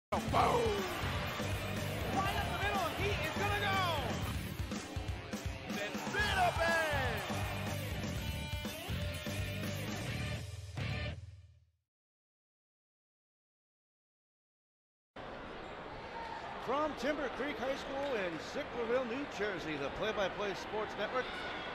Boom! Right up the middle, he is gonna go! Then spin up it! From Timber Creek High School in Sicklerville, New Jersey, the Play-by-Play Sports Network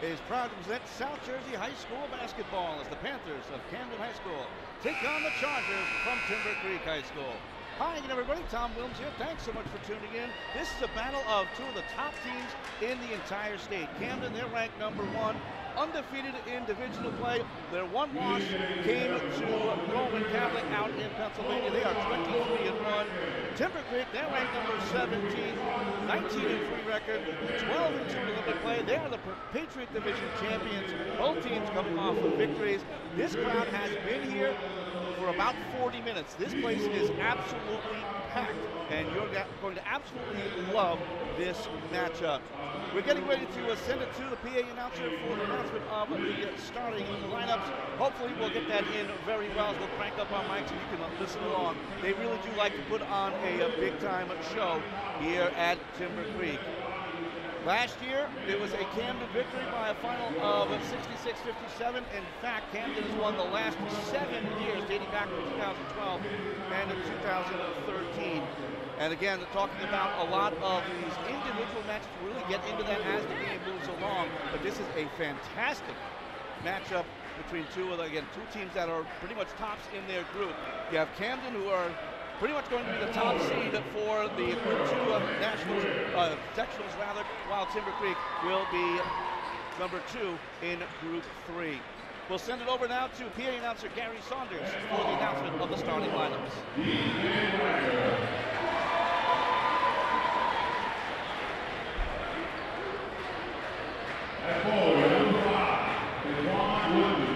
is proud to present South Jersey High School basketball as the Panthers of Camden High School take on the Chargers from Timber Creek High School. Hi again, everybody. Tom Williams here. Thanks so much for tuning in. This is a battle of two of the top teams in the entire state. Camden, they're ranked number 1, undefeated in divisional play. Their one loss came to Roman Catholic out in Pennsylvania. They are 23-1. Timber Creek, they're ranked number 17, 19-3 record, 12-2 in limited play. They are the Patriot Division champions. Both teams coming off of victories. This crowd has been here for about 40 minutes. This place is absolutely packed, and you're going to absolutely love this matchup. We're getting ready to send it to the PA announcer for the announcement of the starting lineups. Hopefully we'll get that in very well as we'll crank up our mics and you can listen along. They really do like to put on a big-time show here at Timber Creek. Last year, it was a Camden victory by a final of 66-57. In fact, Camden has won the last 7 years, dating back to 2012 and 2013. And again, talking about a lot of these individual matches, to really get into that as the game moves along. But this is a fantastic matchup between two teams that are pretty much tops in their group. You have Camden, who are pretty much going to be the top seed for the Group 2 nationals, sectionals rather, while Timber Creek will be number 2 in Group 3. We'll send it over now to PA announcer Gary Saunders for the announcement of the starting lineups. At ball, number 5 is Ron Woodley.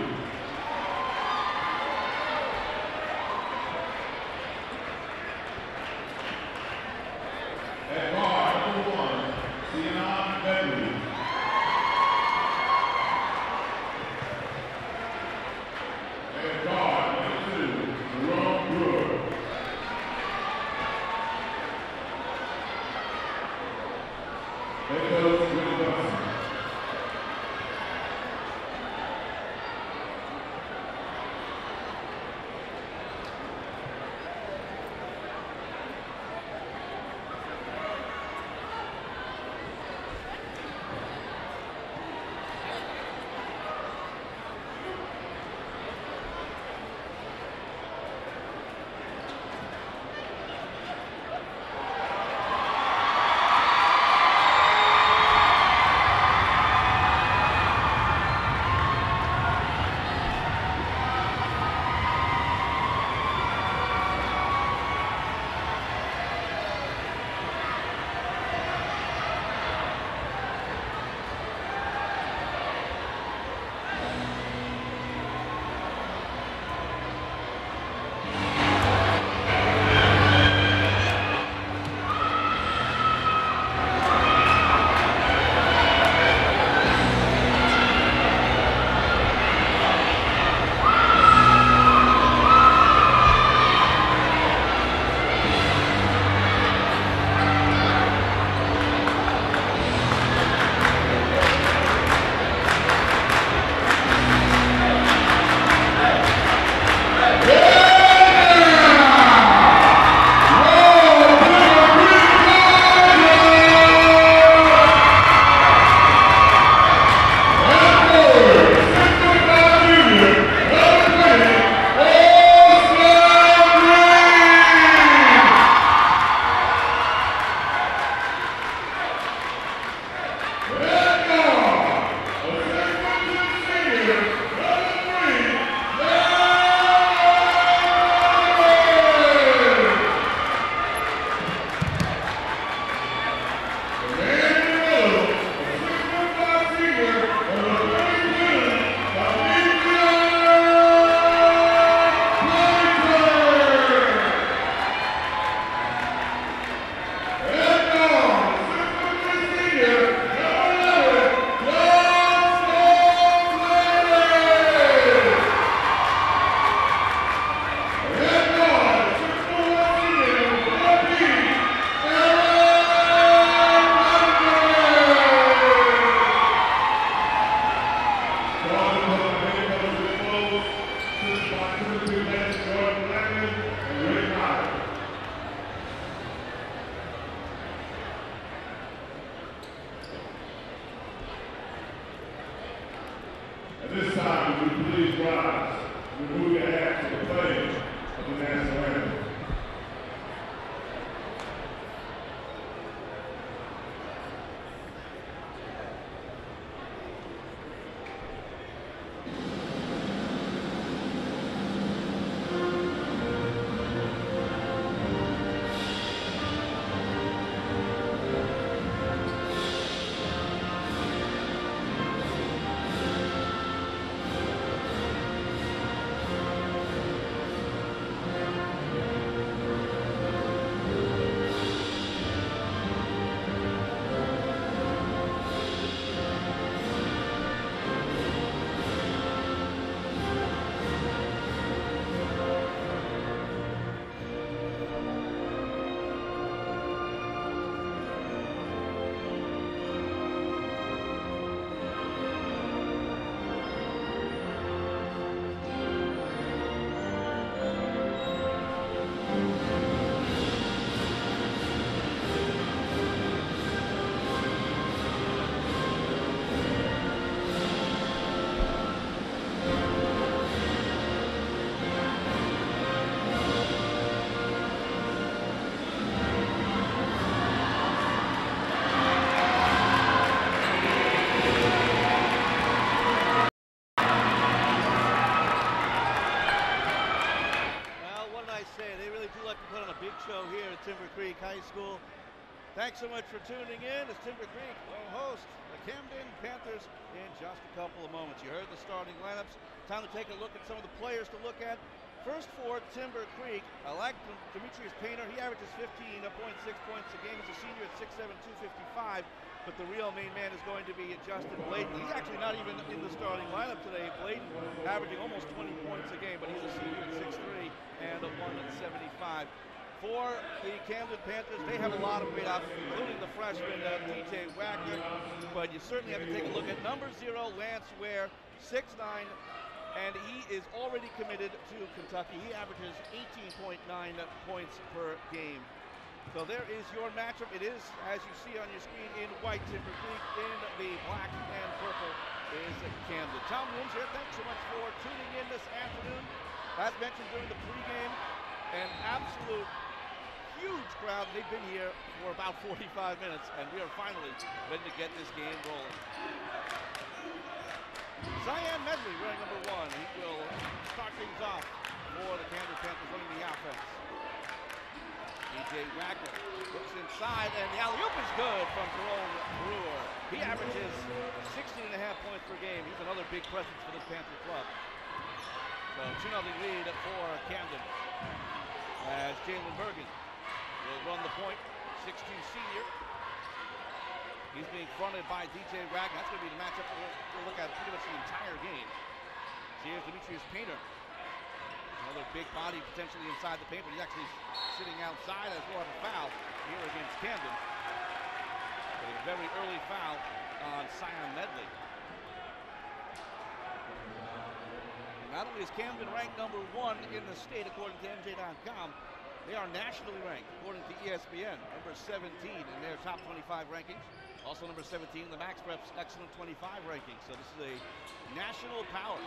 At guard, number 1, Sienna Bentley. At guard, number 2, Jerome Brewer. Head coach, Willie Johnson. show here at Timber Creek High School. Thanks so much for tuning in as Timber Creek will host the Camden Panthers in just a couple of moments. You heard the starting lineups. Time to take a look at some of the players to look at. First for Timber Creek, I like Demetrius Painter. He averages 15.6 points a game. He's a senior at 6'7", 255. But the real main man is going to be Justin Bladen. He's actually not even in the starting lineup today. Bladen averaging almost 20 points a game, but he's a senior at 6'3" and a 175. For the Camden Panthers, they have a lot of great options, including the freshman DJ Wagner. But you certainly have to take a look at number 0, Lance Ware, 6'9", and he is already committed to Kentucky. He averages 18.9 points per game. So there is your matchup. It is, as you see on your screen, in white Timber Creek. In the black and purple is Camden. Tom Williams here. Thanks so much for tuning in this afternoon. As mentioned during the pregame, an absolute huge crowd. They've been here for about 45 minutes, and we are finally ready to get this game rolling. Cyan Medley wearing number 1. He will start things off for the Camden Panthers running the offense. DJ Wagner looks inside, and the alley-oop is good from Jerome Brewer. He averages 16.5 points per game. He's another big presence for this Panther club. So 2-0 lead for Camden as Jalen Bergen will run the point, 6'2" senior. He's being fronted by DJ Wagner. That's going to be the matchup we'll look at pretty much the entire game. So here's Demetrius Painter. Another big body potentially inside the paint, but he's actually sitting outside as we'll have a foul here against Camden. A very early foul on Cyan Medley. And not only is Camden ranked number 1 in the state according to NJ.com, they are nationally ranked according to ESPN, number 17 in their top 25 rankings. Also number 17 in the Max Preps Excellent 25 rankings. So this is a national power,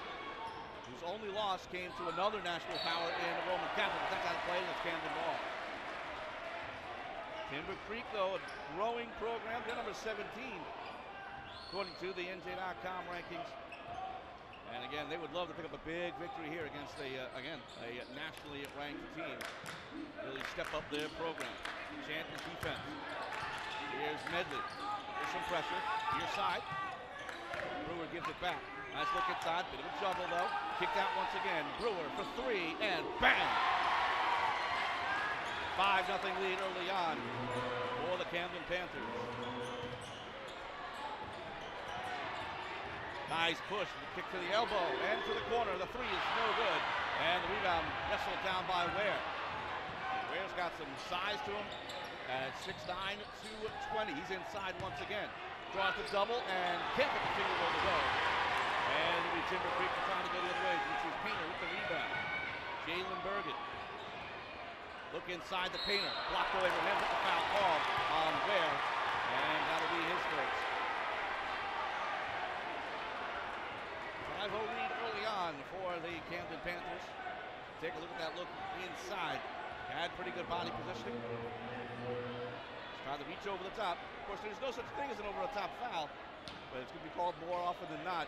whose only loss came to another national power in the Roman Catholic. That's out of play, that's Camden ball. Timber Creek, though, a growing program. They're number 17, according to the NJ.com rankings. And again, they would love to pick up a big victory here against a nationally ranked team. Really step up their program. Chanton defense. Here's Medley. There's some pressure. Near side. Brewer gives it back. Nice look inside, bit of a juggle though. Kicked out once again. Brewer for 3, and bang! 5-0 lead early on for the Camden Panthers. Nice push, kick to the elbow and to the corner. The 3 is no good, and the rebound wrestled down by Ware. Ware's got some size to him at 6'9", 220. He's inside once again. Draws the double and can't get the finger goal to go. And it'll be Timber Creek trying to go the other way. Which is Painter with the rebound. Jalen Bergen. Look inside the Painter. Blocked away from him with the foul call on Ware. And that'll be his first. 5-0 lead early on for the Camden Panthers. Take a look at that look inside. Had pretty good body positioning. Trying to reach over the top. Of course, there's no such thing as an over-the-top foul, but it's going to be called more often than not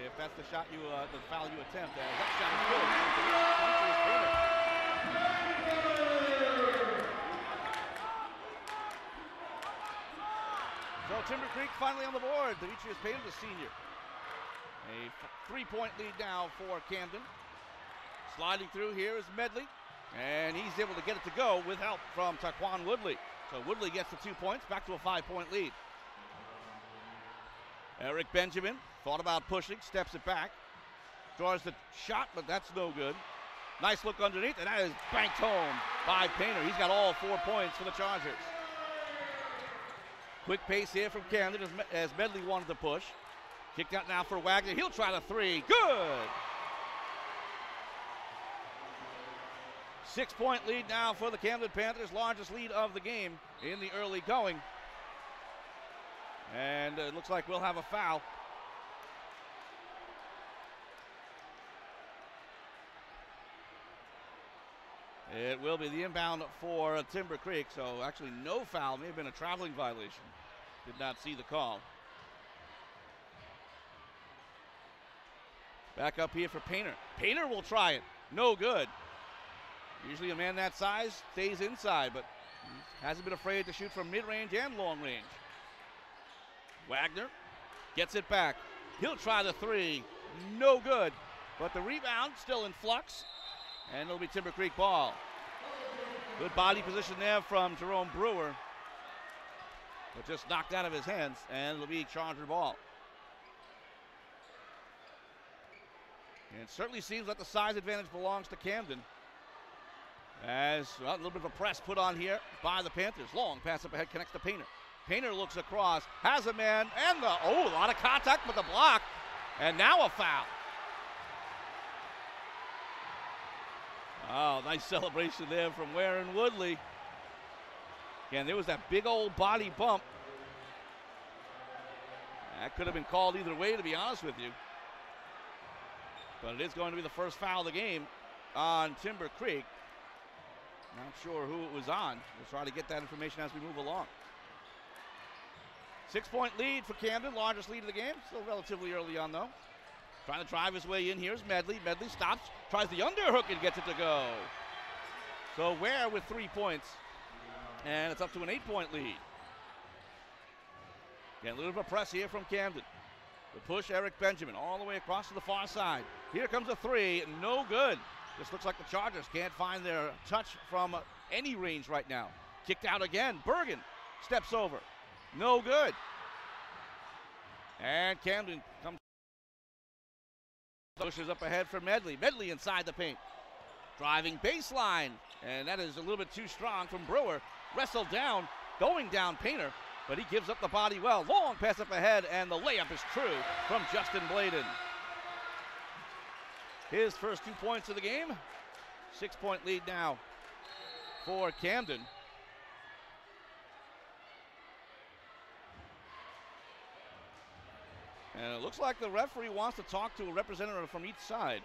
if that's the shot the foul you attempt. That shot is good. So Timber Creek finally on the board. Demetrius Painter, the senior. A 3-point lead now for Camden. Sliding through here is Medley, and he's able to get it to go with help from Taquan Woodley. So Woodley gets the 2 points, back to a 5-point lead. Eric Benjamin thought about pushing, steps it back, draws the shot, but that's no good. Nice look underneath, and that is banked home by Painter. He's got all 4 points for the Chargers. Quick pace here from Camden as Medley wanted to push. Kicked out now for Wagner. He'll try the 3. Good! 6-point lead now for the Camden Panthers, largest lead of the game in the early going. And it looks like we'll have a foul. It will be the inbound for Timber Creek, so actually no foul. May have been a traveling violation. Did not see the call. Back up here for Painter. Painter will try it. No good. Usually a man that size stays inside, but he hasn't been afraid to shoot from mid-range and long range. Wagner gets it back. He'll try the three. No good. But the rebound still in flux, and it'll be Timber Creek ball. Good body position there from Jerome Brewer, but just knocked out of his hands, and it'll be Charger ball. And it certainly seems like the size advantage belongs to Camden. As well, a little bit of a press put on here by the Panthers. Long pass up ahead, connects to Painter. Painter looks across, has a man, and a lot of contact with the block, and now a foul. Oh, nice celebration there from Warren Woodley. Again, there was that big old body bump. That could have been called either way, to be honest with you. But it is going to be the first foul of the game on Timber Creek. Not sure who it was on. We'll try to get that information as we move along. 6-point lead for Camden, largest lead of the game. Still relatively early on, though. Trying to drive his way in. Here's Medley. Medley stops, tries the underhook and gets it to go. So Ware with 3 points, and it's up to an 8-point lead. Again, a little bit of a press here from Camden. The push, Eric Benjamin, all the way across to the far side. Here comes a three, no good. Just looks like the Chargers can't find their touch from any range right now. Kicked out again. Bergen steps over. No good. And Camden comes. Pushes up ahead for Medley. Medley inside the paint. Driving baseline. And that is a little bit too strong from Brewer. Wrestled down. Going down Painter. But he gives up the body well. Long pass up ahead. And the layup is true from Justin Bladen. His first 2 points of the game. 6-point lead now for Camden. And it looks like the referee wants to talk to a representative from each side.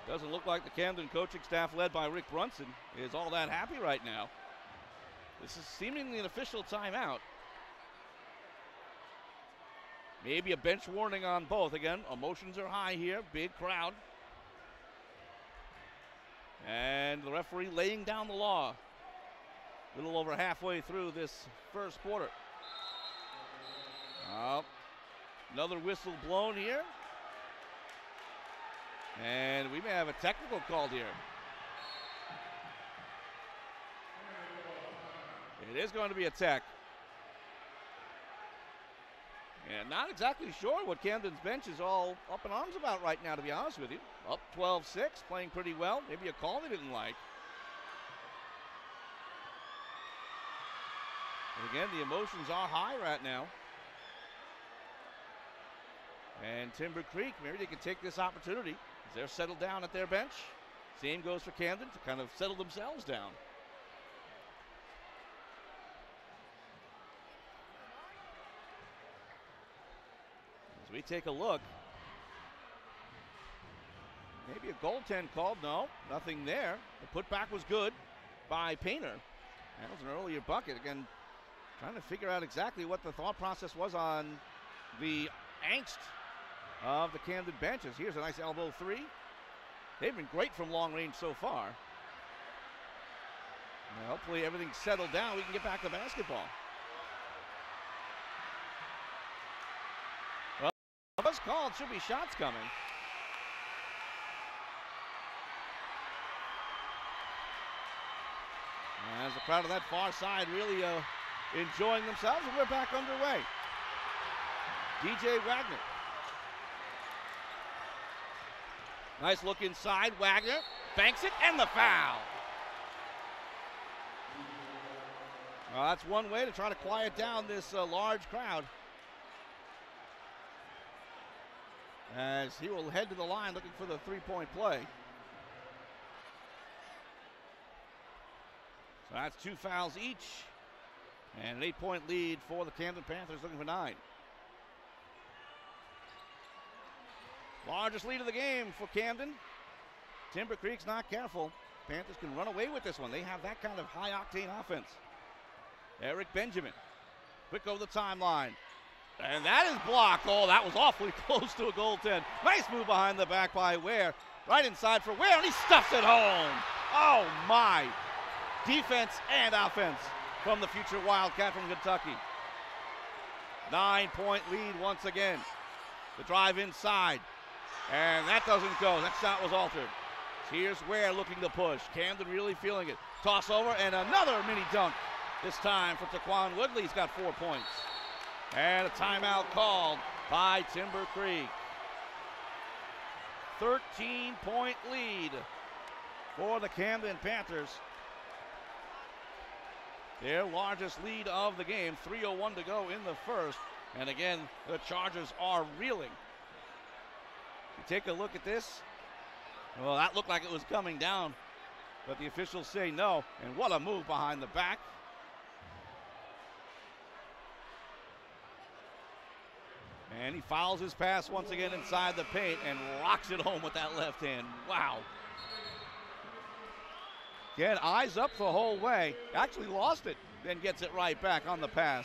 Doesn't look like the Camden coaching staff led by Rick Brunson is all that happy right now. This is seemingly an official timeout. Maybe a bench warning on both. Again, emotions are high here. Big crowd. And the referee laying down the law. A little over halfway through this first quarter. Another whistle blown here. And we may have a technical called here. It is going to be a tech. And not exactly sure what Camden's bench is all up in arms about right now, to be honest with you. Up 12-6, playing pretty well. Maybe a call they didn't like. And again, the emotions are high right now. And Timber Creek, maybe they can take this opportunity as they're settled down at their bench. Same goes for Camden to kind of settle themselves down. As we take a look, maybe a goaltend called. No, nothing there. The putback was good by Painter. That was an earlier bucket. Again, trying to figure out exactly what the thought process was on the angst of the Camden benches. Here's a nice elbow three. They've been great from long range so far. Now, hopefully everything's settled down. We can get back to basketball. Well, it was called. Should be shots coming. As the crowd on that far side really enjoying themselves, and we're back underway. DJ Wagner. Nice look inside. Wagner banks it, and the foul. Well, that's one way to try to quiet down this large crowd. As he will head to the line looking for the three-point play. So that's 2 fouls each. And an 8-point lead for the Camden Panthers, looking for 9. Largest lead of the game for Camden. Timber Creek's not careful. Panthers can run away with this one. They have that kind of high-octane offense. Eric Benjamin, quick over the timeline. And that is blocked. Oh, that was awfully close to a goaltend. Nice move behind the back by Ware. Right inside for Ware, and he stuffs it home. Oh my. Defense and offense from the future Wildcat from Kentucky. 9-point lead once again. The drive inside, and that doesn't go. That shot was altered. Here's Ware looking to push. Camden really feeling it. Toss over, and another mini dunk. This time for Taquan Woodley. He's got 4 points. And a timeout called by Timber Creek. 13-point lead for the Camden Panthers. Their largest lead of the game. 3:01 to go in the first. And again, the Chargers are reeling. You take a look at this. Well, that looked like it was coming down, but the officials say no. And what a move behind the back. And he fouls his pass once again inside the paint and rocks it home with that left hand. Wow. Again, eyes up the whole way. Actually lost it, then gets it right back on the pass.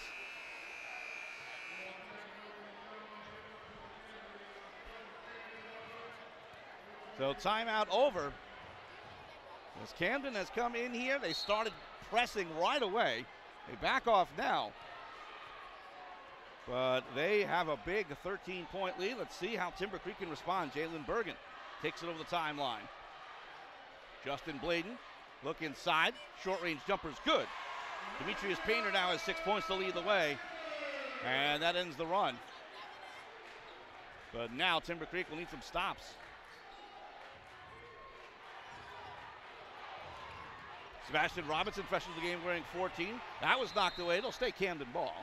So timeout over. As Camden has come in here, they started pressing right away. They back off now. But they have a big 13-point lead. Let's see how Timber Creek can respond. Jalen Bergen takes it over the timeline. Justin Bladen, look inside. Short-range jumper's good. Demetrius Painter now has 6 points to lead the way. And that ends the run. But now Timber Creek will need some stops. Sebastian Robinson, fresh into the game, wearing 14. That was knocked away. It'll stay Camden ball.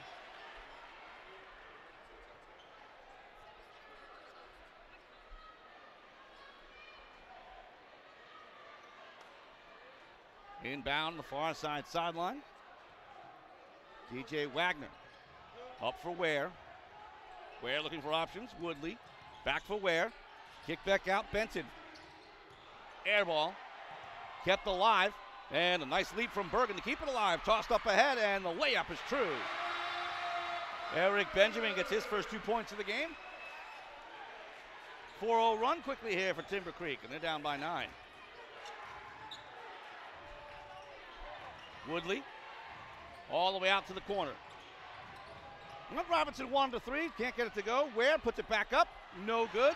Inbound the far side sideline. DJ Wagner up for Ware. Ware looking for options. Woodley back for Ware. Kick back out. Benton. Air ball. Kept alive. And a nice leap from Bergen to keep it alive. Tossed up ahead, and the layup is true. Eric Benjamin gets his first 2 points of the game. 4-0 run quickly here for Timber Creek, and they're down by 9. Woodley all the way out to the corner. Robinson 1 to 3, can't get it to go. Ware puts it back up, no good.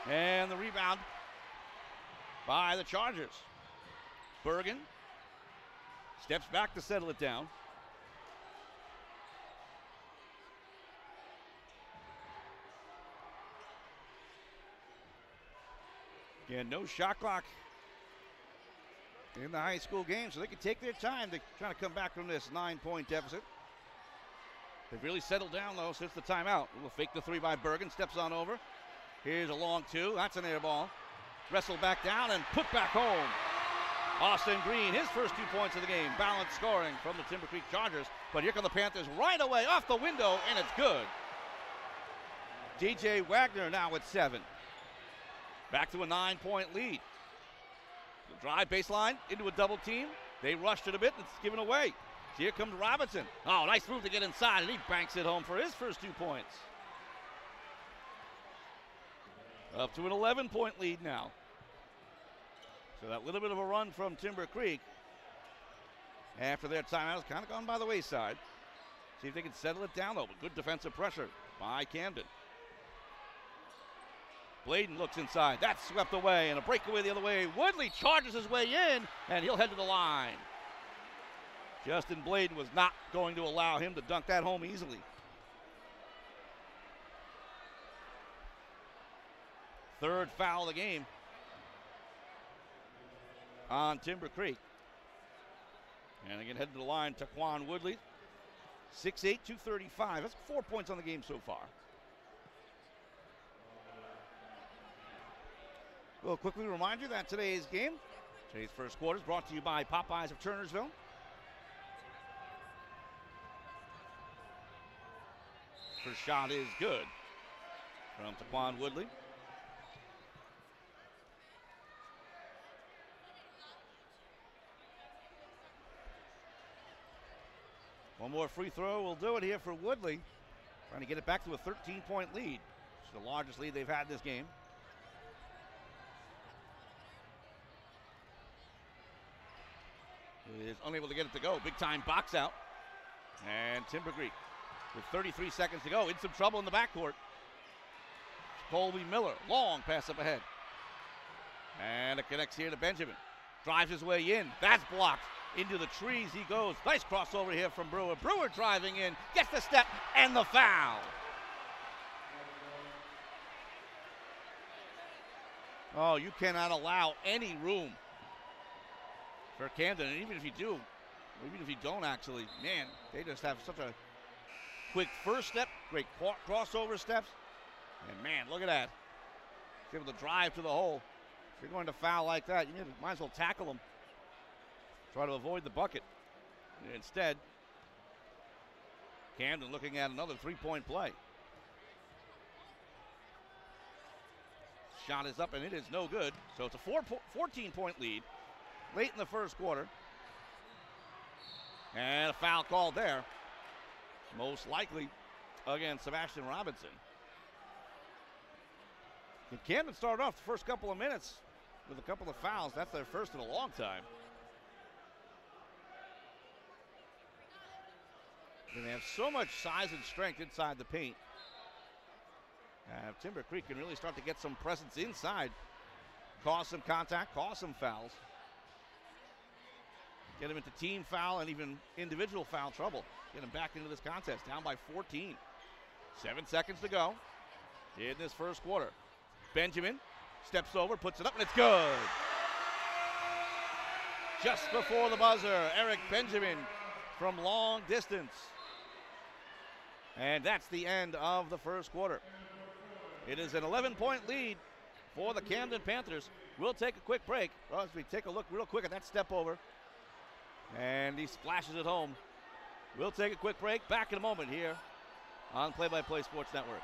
And the rebound by the Chargers. Bergen steps back to settle it down. Again, no shot clock in the high school game, so they can take their time to try to come back from this 9-point deficit. They've really settled down, though, since the timeout. We'll fake the 3 by Bergen, steps on over. Here's a long 2, that's an air ball. Wrestled back down and put back home. Austin Green, his first 2 points of the game. Balanced scoring from the Timber Creek Chargers. But here come the Panthers right away off the window, and it's good. DJ Wagner now with 7. Back to a 9-point lead. The drive baseline into a double team. They rushed it a bit, and it's given away. So here comes Robinson. Oh, nice move to get inside, and he banks it home for his first 2 points. Up to an 11-point lead now. So that little bit of a run from Timber Creek after their timeout has kind of gone by the wayside. See if they can settle it down, though. But good defensive pressure by Camden. Bladen looks inside. That's swept away, and a breakaway the other way. Woodley charges his way in, and he'll head to the line. Justin Bladen was not going to allow him to dunk that home easily. Third foul of the game on Timber Creek. And again, head to the line, Taquan Woodley. 6'8", 235. That's 4 points on the game so far. We'll quickly remind you that today's first quarter is brought to you by Popeyes of Turnersville. First shot is good from Taquan Woodley. One more free throw will do it here for Woodley. Trying to get it back to a 13-point lead. It's the largest lead they've had this game. is unable to get it to go. Big time box out. And Timber Creek, with 33 seconds to go, in some trouble in the backcourt. Colby Miller, long pass up ahead. And it connects here to Benjamin. Drives his way in. That's blocked. Into the trees he goes. Nice crossover here from Brewer. Brewer driving in, gets the step and the foul. Oh, you cannot allow any room for Camden. And even if you do, even if you don't actually, man, they just have such a quick first step, great crossover steps. And man, look at that. He's able to drive to the hole. If you're going to foul like that, you might as well tackle him. Try to avoid the bucket. And instead, Camden looking at another three-point play. Shot is up and it is no good. So it's a 14-point lead late in the first quarter. And a foul called there. Most likely against Sebastian Robinson. And Camden started off the first couple of minutes with a couple of fouls. That's their first in a long time. And they have so much size and strength inside the paint. Timber Creek can really start to get some presence inside. Cause some contact, cause some fouls. Get them into team foul and even individual foul trouble. Get them back into this contest, down by 14. 7 seconds to go in this first quarter. Benjamin steps over, puts it up, and it's good. Just before the buzzer, Eric Benjamin from long distance. And that's the end of the first quarter. It is an 11-point lead for the Camden Panthers. We'll take a quick break as we take a look real quick at that step over. And he splashes it home. We'll take a quick break. Back in a moment here on Play by Play Sports Network.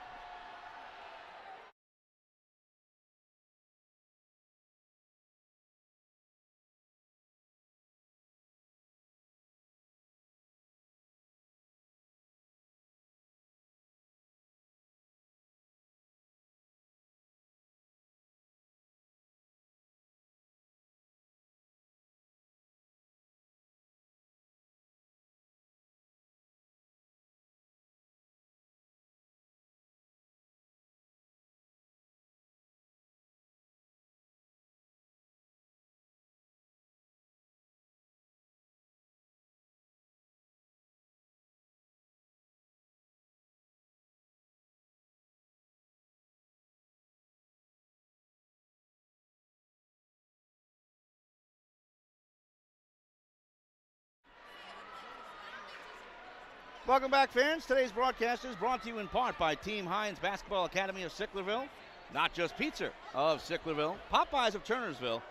Welcome back, fans. Today's broadcast is brought to you in part by Team Hines Basketball Academy of Sicklerville, Not Just Pizza of Sicklerville, Popeyes of Turnersville,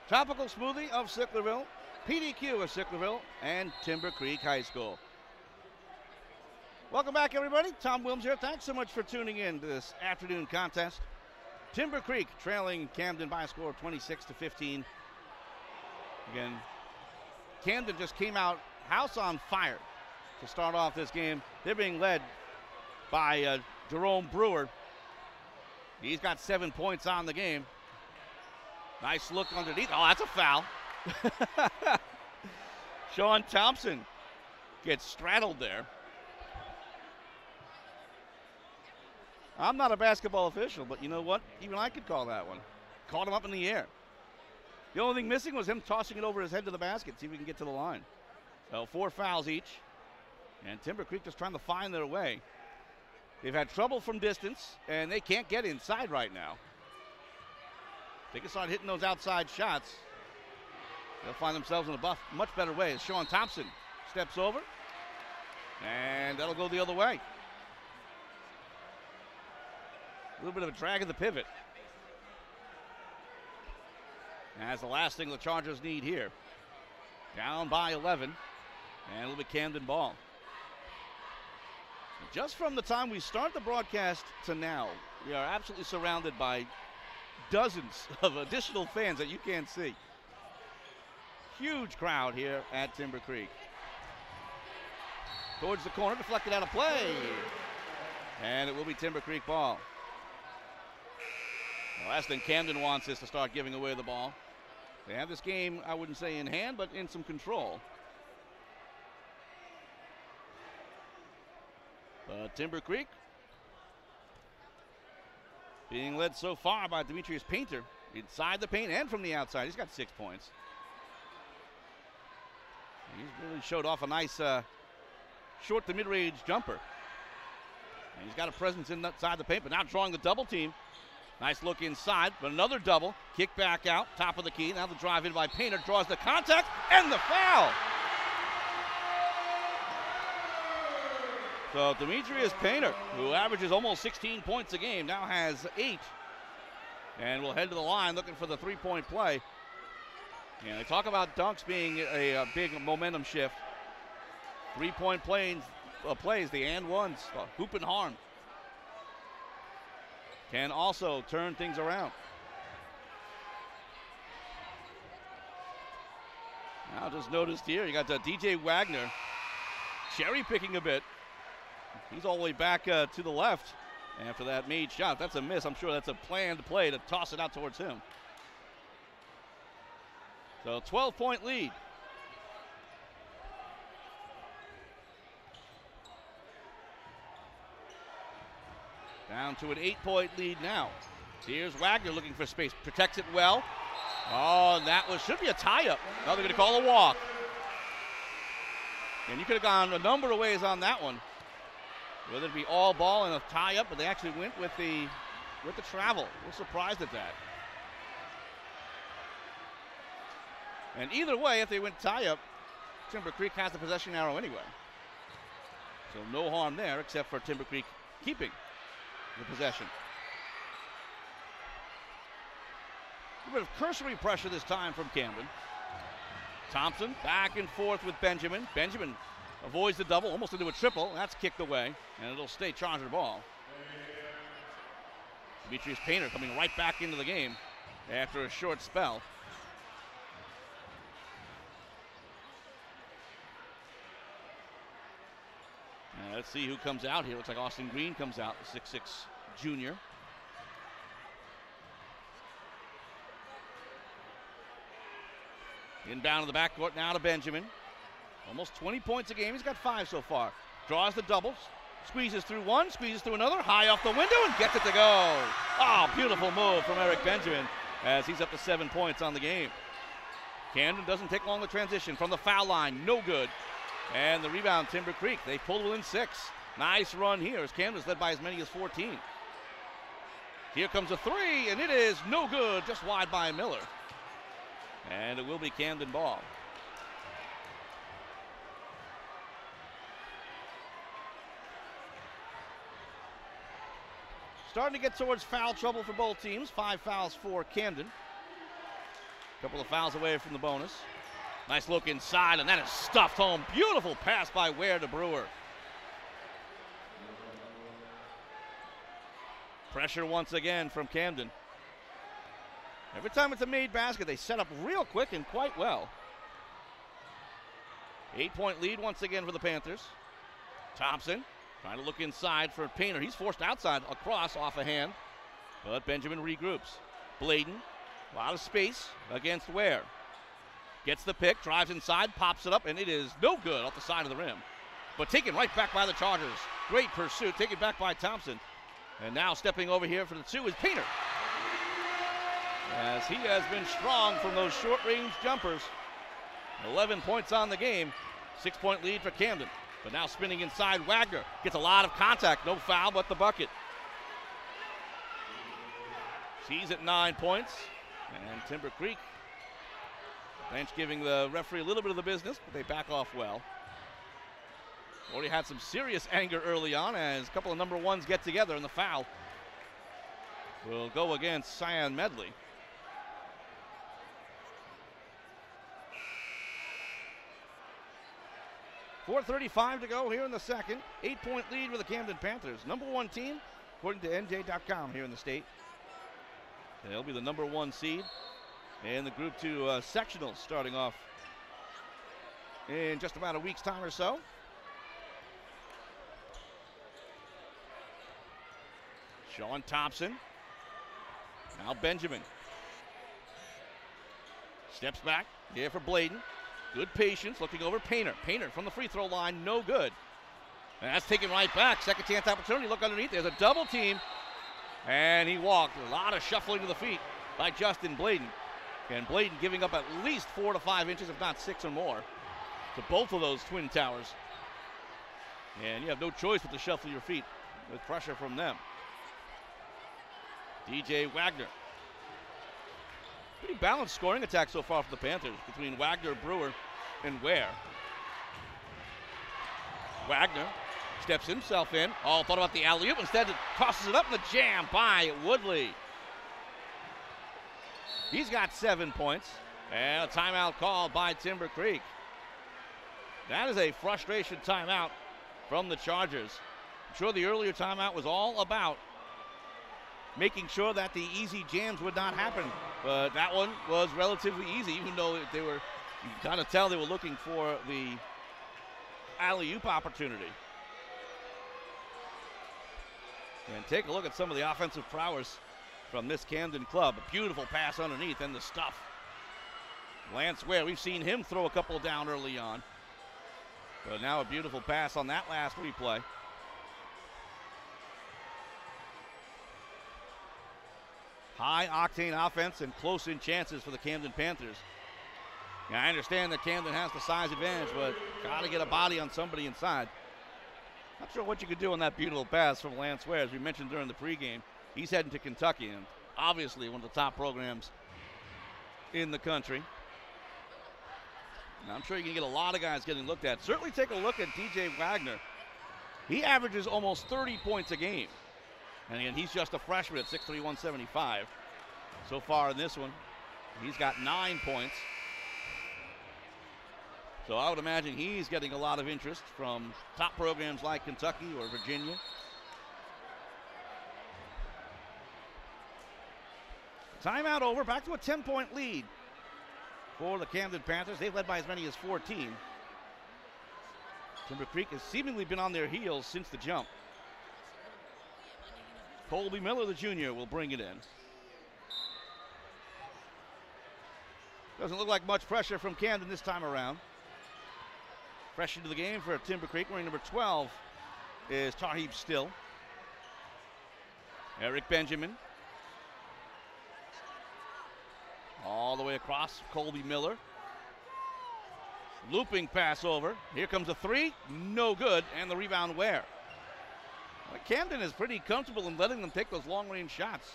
Tropical Smoothie of Sicklerville, PDQ of Sicklerville, and Timber Creek High School. Welcome back, everybody. Tom Wilms here. Thanks so much for tuning in to this afternoon contest. Timber Creek trailing Camden by a score of 26-15. Again, Camden just came out house on fire to start off this game. They're being led by Jerome Brewer. He's got 7 points on the game. Nice look underneath. Oh, that's a foul. Sean Thompson gets straddled there. I'm not a basketball official, but you know what? Even I could call that one. Caught him up in the air. The only thing missing was him tossing it over his head to the basket. See if we can get to the line. So 4 fouls each. And Timber Creek just trying to find their way. They've had trouble from distance, and they can't get inside right now. They can start hitting those outside shots. They'll find themselves in a much better way as Sean Thompson steps over. And that'll go the other way. A little bit of a drag of the pivot. And that's the last thing the Chargers need here. Down by 11, and it'll be Camden ball. Just from the time we start the broadcast to now, we are absolutely surrounded by dozens of additional fans that you can't see. Huge crowd here at Timber Creek. Towards the corner, deflected out of play. And it will be Timber Creek ball. The last thing Camden wants is to start giving away the ball. They have this game, I wouldn't say in hand, but in some control. Timber Creek being led so far by Demetrius Painter inside the paint and from the outside. He's got 6 points. He's really showed off a nice short to mid-range jumper. And he's got a presence inside the paint, but now drawing the double team. Nice look inside, but another double. Kick back out, top of the key. Now the drive in by Painter, draws the contact, and the foul. So Demetrius Painter, who averages almost 16 points a game, now has 8. And will head to the line looking for the three-point play. And they talk about dunks being a big momentum shift. Three-point plays, the and ones, hoop and harm, can also turn things around. Now just noticed here, you got DJ Wagner cherry picking a bit. He's all the way back to the left after that made shot. That's a miss. I'm sure that's a planned play to toss it out towards him. So 12-point lead. Down to an 8-point lead now. Here's Wagner looking for space. Protects it well. Oh, and that should be a tie-up. Now they're going to call a walk. And you could have gone a number of ways on that one. Whether it be all ball and a tie-up, but they actually went with the travel. We're surprised at that. And either way, if they went tie-up, Timber Creek has the possession arrow anyway. So no harm there, except for Timber Creek keeping the possession. A bit of cursory pressure this time from Camden. Thompson back and forth with Benjamin. Benjamin avoids the double, almost into a triple. That's kicked away, and it'll stay Charger ball. Demetrius Painter coming right back into the game after a short spell. Let's see who comes out here. Looks like Austin Green comes out, the 6'6" junior. Inbound to the backcourt now to Benjamin. Almost 20 points a game. He's got 5 so far. Draws the doubles. Squeezes through one, squeezes through another. High off the window and gets it to go. Oh, beautiful move from Eric Benjamin as he's up to 7 points on the game. Camden doesn't take long the transition from the foul line. No good. And the rebound, Timber Creek. They pulled within 6. Nice run here as Camden's led by as many as 14. Here comes a 3, and it is no good, just wide by Miller. And it will be Camden ball. Starting to get towards foul trouble for both teams. 5 fouls for Camden. A couple of fouls away from the bonus. Nice look inside, and that is stuffed home. Beautiful pass by Ware to Brewer. Pressure once again from Camden. Every time it's a made basket, they set up real quick and quite well. 8-point lead once again for the Panthers. Thompson trying to look inside for Painter. He's forced outside, across, off a hand. But Benjamin regroups. Bladen, a lot of space against Ware. Gets the pick, drives inside, pops it up, and it is no good off the side of the rim. But taken right back by the Chargers. Great pursuit, taken back by Thompson. And now stepping over here for the 2 is Painter. As he has been strong from those short-range jumpers. 11 points on the game. 6-point lead for Camden. But now spinning inside, Wagner gets a lot of contact. No foul, but the bucket. He's at 9 points. And Timber Creek, bench giving the referee a little bit of the business, but they back off well. Already had some serious anger early on as a couple of number 1s get together, and the foul will go against Cyan Medley. .435 to go here in the second. 8-point lead with the Camden Panthers. Number 1 team, according to NJ.com here in the state. They'll be the number 1 seed. And the Group 2 sectionals starting off in just about a week's time or so. Sean Thompson. Now Benjamin. Steps back here for Bladen. Good patience, looking over Painter. Painter from the free throw line, no good. And that's taken right back. Second chance opportunity. Look underneath. There's a double team. And he walked. A lot of shuffling to the feet by Justin Bladen. And Bladen giving up at least 4 to 5 inches, if not 6 or more, to both of those Twin Towers. And you have no choice but to shuffle your feet with pressure from them. DJ Wagner. Pretty balanced scoring attack so far for the Panthers between Wagner, Brewer, and Ware. Wagner steps himself in. Oh, thought about the alley-oop. Instead, it tosses it up in the jam by Woodley. He's got 7 points. And a timeout called by Timber Creek. That is a frustration timeout from the Chargers. I'm sure the earlier timeout was all about making sure that the easy jams would not happen. But that one was relatively easy, even though they were, you kind of tell they were looking for the alley-oop opportunity. And take a look at some of the offensive prowess from this Camden club. A beautiful pass underneath and the stuff. Lance Ware, we've seen him throw a couple down early on. But now a beautiful pass on that last replay. High-octane offense and close-in chances for the Camden Panthers. Now, I understand that Camden has the size advantage, but got to get a body on somebody inside. Not sure what you could do on that beautiful pass from Lance Ware. As we mentioned during the pregame, he's heading to Kentucky, and obviously one of the top programs in the country. Now, I'm sure you can get a lot of guys getting looked at. Certainly take a look at DJ Wagner. He averages almost 30 points a game. And again, he's just a freshman at 6'3", 175. So far in this one, he's got 9 points. So I would imagine he's getting a lot of interest from top programs like Kentucky or Virginia. Timeout over, back to a 10-point lead for the Camden Panthers. They've led by as many as 14. Timber Creek has seemingly been on their heels since the jump. Colby Miller, the junior, will bring it in. Doesn't look like much pressure from Camden this time around. Fresh into the game for Timber Creek, wearing number 12 is Tarheeb Still. Eric Benjamin. All the way across, Colby Miller. Looping pass over. Here comes a three, no good, and the rebound Ware. Well, Camden is pretty comfortable in letting them take those long-range shots.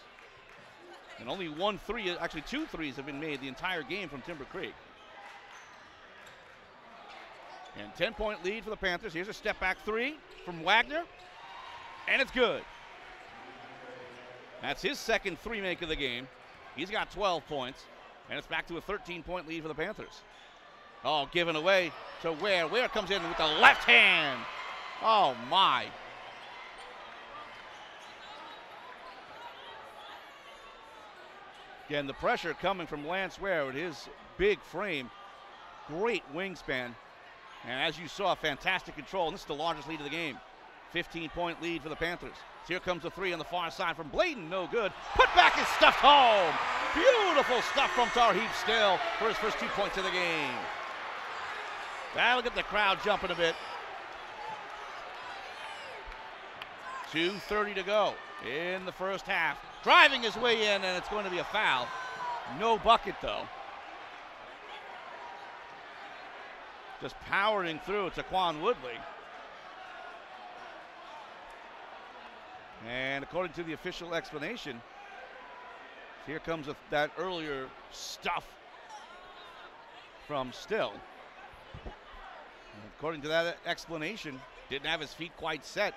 And only 1 3, actually 2 threes have been made the entire game from Timber Creek. And 10-point lead for the Panthers. Here's a step-back three from Wagner, and it's good. That's his second three-make of the game. He's got 12 points, and it's back to a 13-point lead for the Panthers. Oh, given away to Ware. Ware comes in with the left hand. Oh, my. Again, the pressure coming from Lance Ware with his big frame. Great wingspan. And as you saw, fantastic control. And this is the largest lead of the game. 15-point lead for the Panthers. So here comes the three on the far side from Bladen. No good. Put back is stuffed home. Beautiful stuff from Tarheeb Still for his first 2 points of the game. That'll get the crowd jumping a bit. 2:30 to go in the first half. Driving his way in, and it's going to be a foul. No bucket, though. Just powering through to Quan Woodley. And according to the official explanation, here comes that earlier stuff from Still. And according to that explanation, didn't have his feet quite set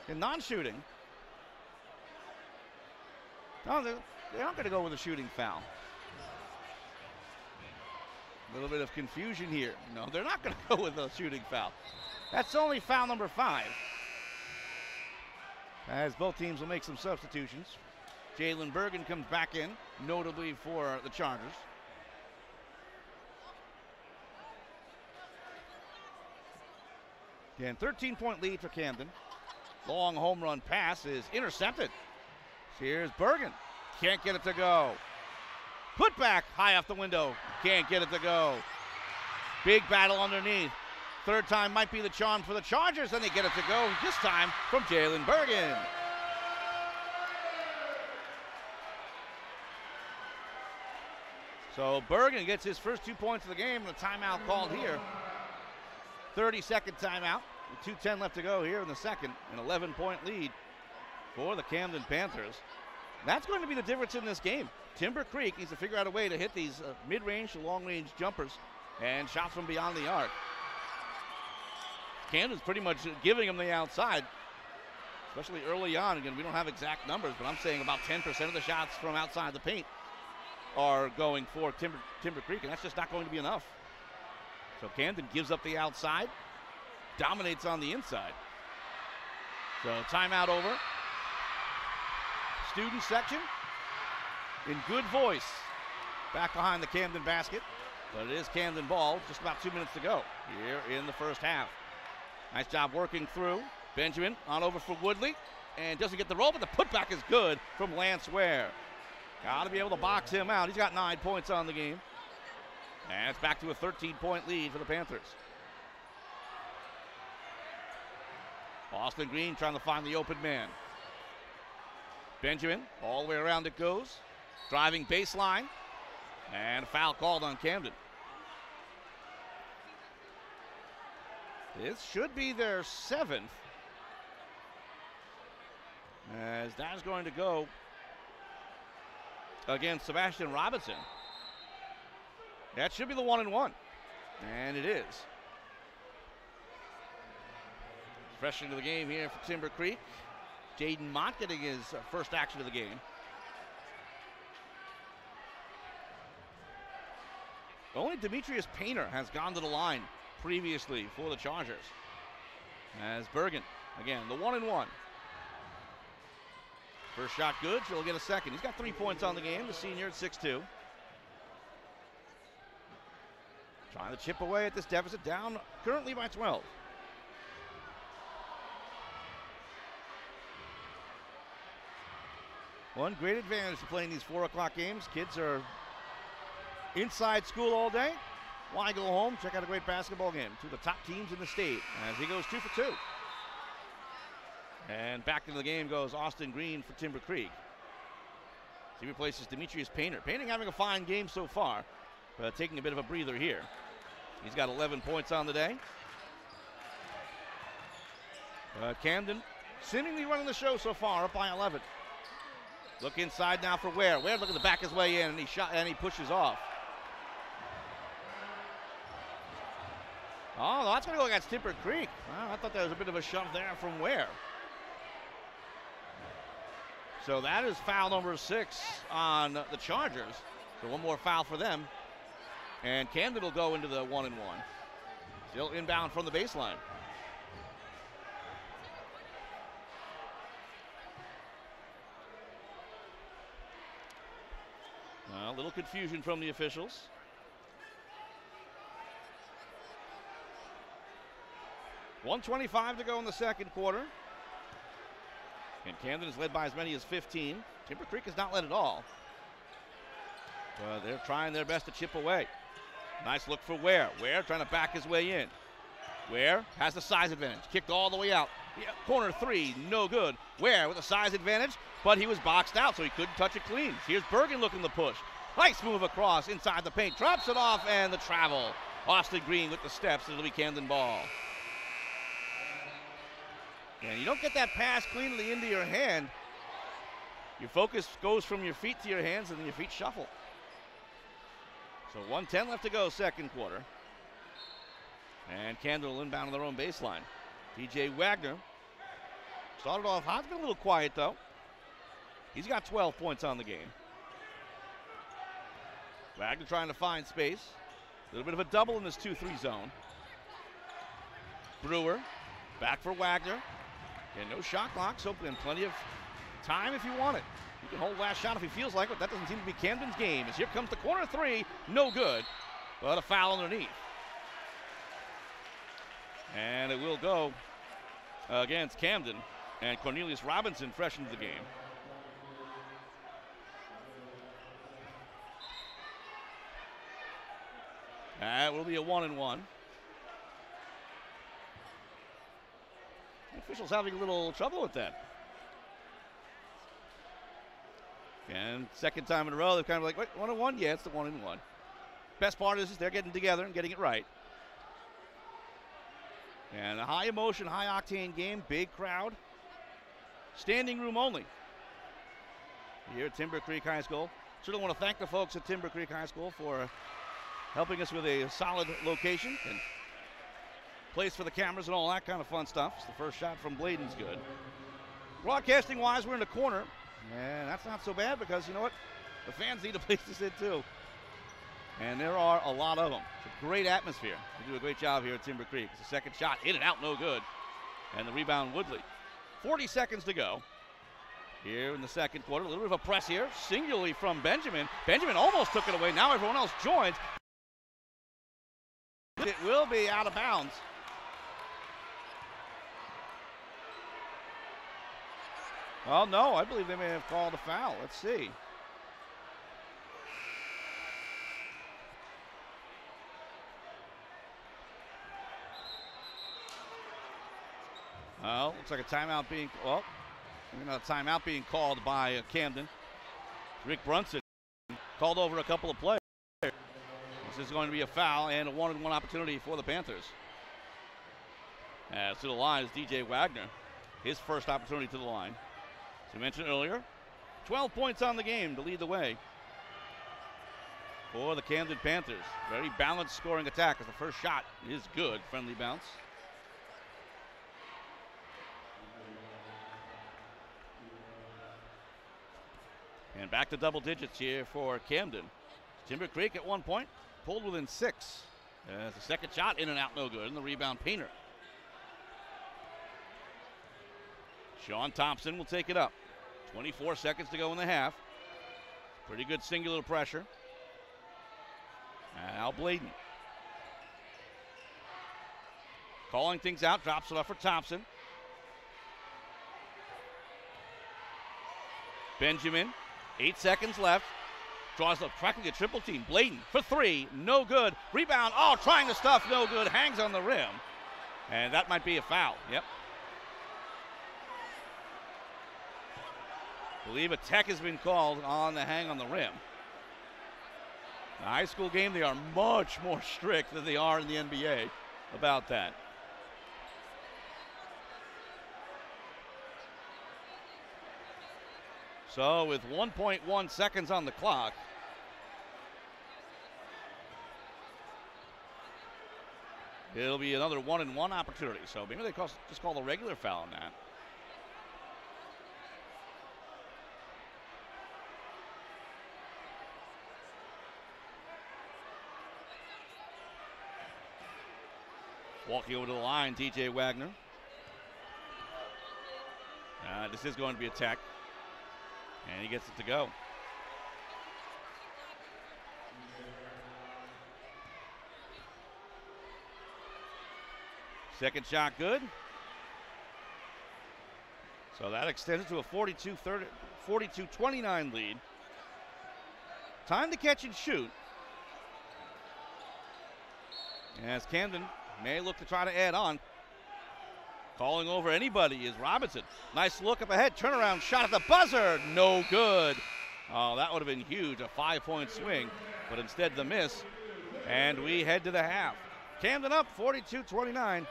in non-shooting. No, they aren't going to go with a shooting foul. A little bit of confusion here. No, they're not going to go with a shooting foul. That's only foul number 5. As both teams will make some substitutions. Jalen Bergen comes back in, notably for the Chargers. Again, 13-point lead for Camden. Long home run pass is intercepted. Here's Bergen. Can't get it to go. Put back high off the window. Can't get it to go. Big battle underneath. Third time might be the charm for the Chargers, and they get it to go, this time from Jalen Bergen. So Bergen gets his first 2 points of the game, and a timeout called here. 30-second timeout, with 2:10 left to go here in the second, an 11-point lead for the Camden Panthers. That's going to be the difference in this game. Timber Creek needs to figure out a way to hit these mid-range to long-range jumpers and shots from beyond the arc. Camden's pretty much giving them the outside, especially early on. Again, we don't have exact numbers, but I'm saying about 10% of the shots from outside the paint are going for Timber Creek, and that's just not going to be enough. So Camden gives up the outside, dominates on the inside. So timeout over. Student section in good voice back behind the Camden basket, but it is Camden ball, just about 2 minutes to go here in the first half. Nice job working through. Benjamin on over for Woodley, and doesn't get the roll, but the putback is good from Lance Ware. Got to be able to box him out. He's got 9 points on the game. And it's back to a 13-point lead for the Panthers. Austin Green trying to find the open man. Benjamin, all the way around it goes. Driving baseline. And a foul called on Camden. This should be their 7th. As that is going to go against Sebastian Robinson. That should be the 1-and-1. And it is. Fresh into the game here for Timber Creek. Jaden Mott getting his first action of the game. Only Demetrius Painter has gone to the line previously for the Chargers. As Bergen, again, the 1-and-1. First shot good, so he'll get a second. He's got 3 points on the game, the senior at 6'2". Trying to chip away at this deficit, down currently by 12. One great advantage to playing these 4 o'clock games. Kids are inside school all day. Why go home? Check out a great basketball game. 2 of the top teams in the state as he goes 2 for 2. And back into the game goes Austin Green for Timber Creek. He replaces Demetrius Painter. Painter having a fine game so far, but taking a bit of a breather here. He's got 11 points on the day. Camden seemingly running the show so far, up by 11. Look inside now for Ware. Ware looking to back his way in, and he pushes off. Oh, that's going to go against Timber Creek. Well, I thought there was a bit of a shove there from Ware. So that is foul number 6 on the Chargers. So one more foul for them. And Camden will go into the 1-and-1. Still inbound from the baseline. A little confusion from the officials. .125 to go in the second quarter. And Camden is led by as many as 15. Timber Creek has not led at all. They're trying their best to chip away. Nice look for Ware. Ware trying to back his way in. Ware has the size advantage. Kicked all the way out. Yeah, corner 3, no good. Ware with a size advantage, but he was boxed out, so he couldn't touch it clean. Here's Bergen looking to push. Nice move across inside the paint. Drops it off, and the travel. Austin Green with the steps. It'll be Camden ball. And you don't get that pass cleanly into your hand. Your focus goes from your feet to your hands, and then your feet shuffle. So 1:10 left to go, second quarter. And Camden will inbound on their own baseline. TJ Wagner started off hot, been a little quiet though. He's got 12 points on the game. Wagner trying to find space. A little bit of a double in this 2-3 zone. Brewer back for Wagner. And no shot clock, so plenty of time if you want it. You can hold last shot if he feels like it. That doesn't seem to be Camden's game. As here comes the corner 3, no good, but a foul underneath. And it will go against Camden, and Cornelius Robinson fresh into the game. It will be a 1-1. The officials having a little trouble with that. And second time in a row, they're kind of like, wait, 1-1? Yeah, it's the 1-1. Best part is they're getting together and getting it right. And a high emotion, high octane game, big crowd. Standing room only here at Timber Creek High School. Certainly want to thank the folks at Timber Creek High School for helping us with a solid location and place for the cameras and all that kind of fun stuff. So the first shot from Bladen's good. Broadcasting wise, we're in the corner, and that's not so bad because you know what? The fans need a place to sit too. And there are a lot of them. It's a great atmosphere. They do a great job here at Timber Creek. It's the second shot, in and out, no good. And the rebound, Woodley. 40 seconds to go here in the second quarter. A little bit of a press here, singularly from Benjamin. Benjamin almost took it away. Now everyone else joins. It will be out of bounds. Well, no, I believe they may have called a foul. Let's see. Well, looks like a timeout being, well, a timeout being called by Camden. Rick Brunson called over a couple of players. This is going to be a foul and a 1-on-1 opportunity for the Panthers. As to the line is DJ Wagner, his first opportunity to the line. As we mentioned earlier, 12 points on the game to lead the way for the Camden Panthers. Very balanced scoring attack as the first shot is good. Friendly bounce. And back to double digits here for Camden. Timber Creek at one point pulled within 6. As the second shot in and out, no good. And the rebound, Painter. Sean Thompson will take it up. 24 seconds to go in the half. Pretty good singular pressure. Now Bladen. Calling things out, drops it off for Thompson. Benjamin, 8 seconds left. Draws up practically a triple team. Bladen for 3, no good. Rebound, trying to stuff, no good. Hangs on the rim. And that might be a foul, yep. I believe a tech has been called on the hang on the rim. In a high school game, they are much more strict than they are in the NBA about that. So with 1.1 seconds on the clock, it'll be another 1-on-1 opportunity. So maybe they just call a regular foul on that. Walking over to the line, DJ Wagner. This is going to be a tech. And he gets it to go. Second shot good. So that extends it to a 42-29 lead. Time to catch and shoot. As Camden may look to try to add on. Calling over anybody is Robinson. Nice look up ahead. Turnaround shot at the buzzer. No good. Oh, that would have been huge. A 5-point swing. But instead the miss. And we head to the half. Camden up 42-29.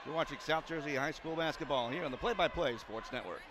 You're watching South Jersey High School basketball here on the Play-by-Play Sports Network.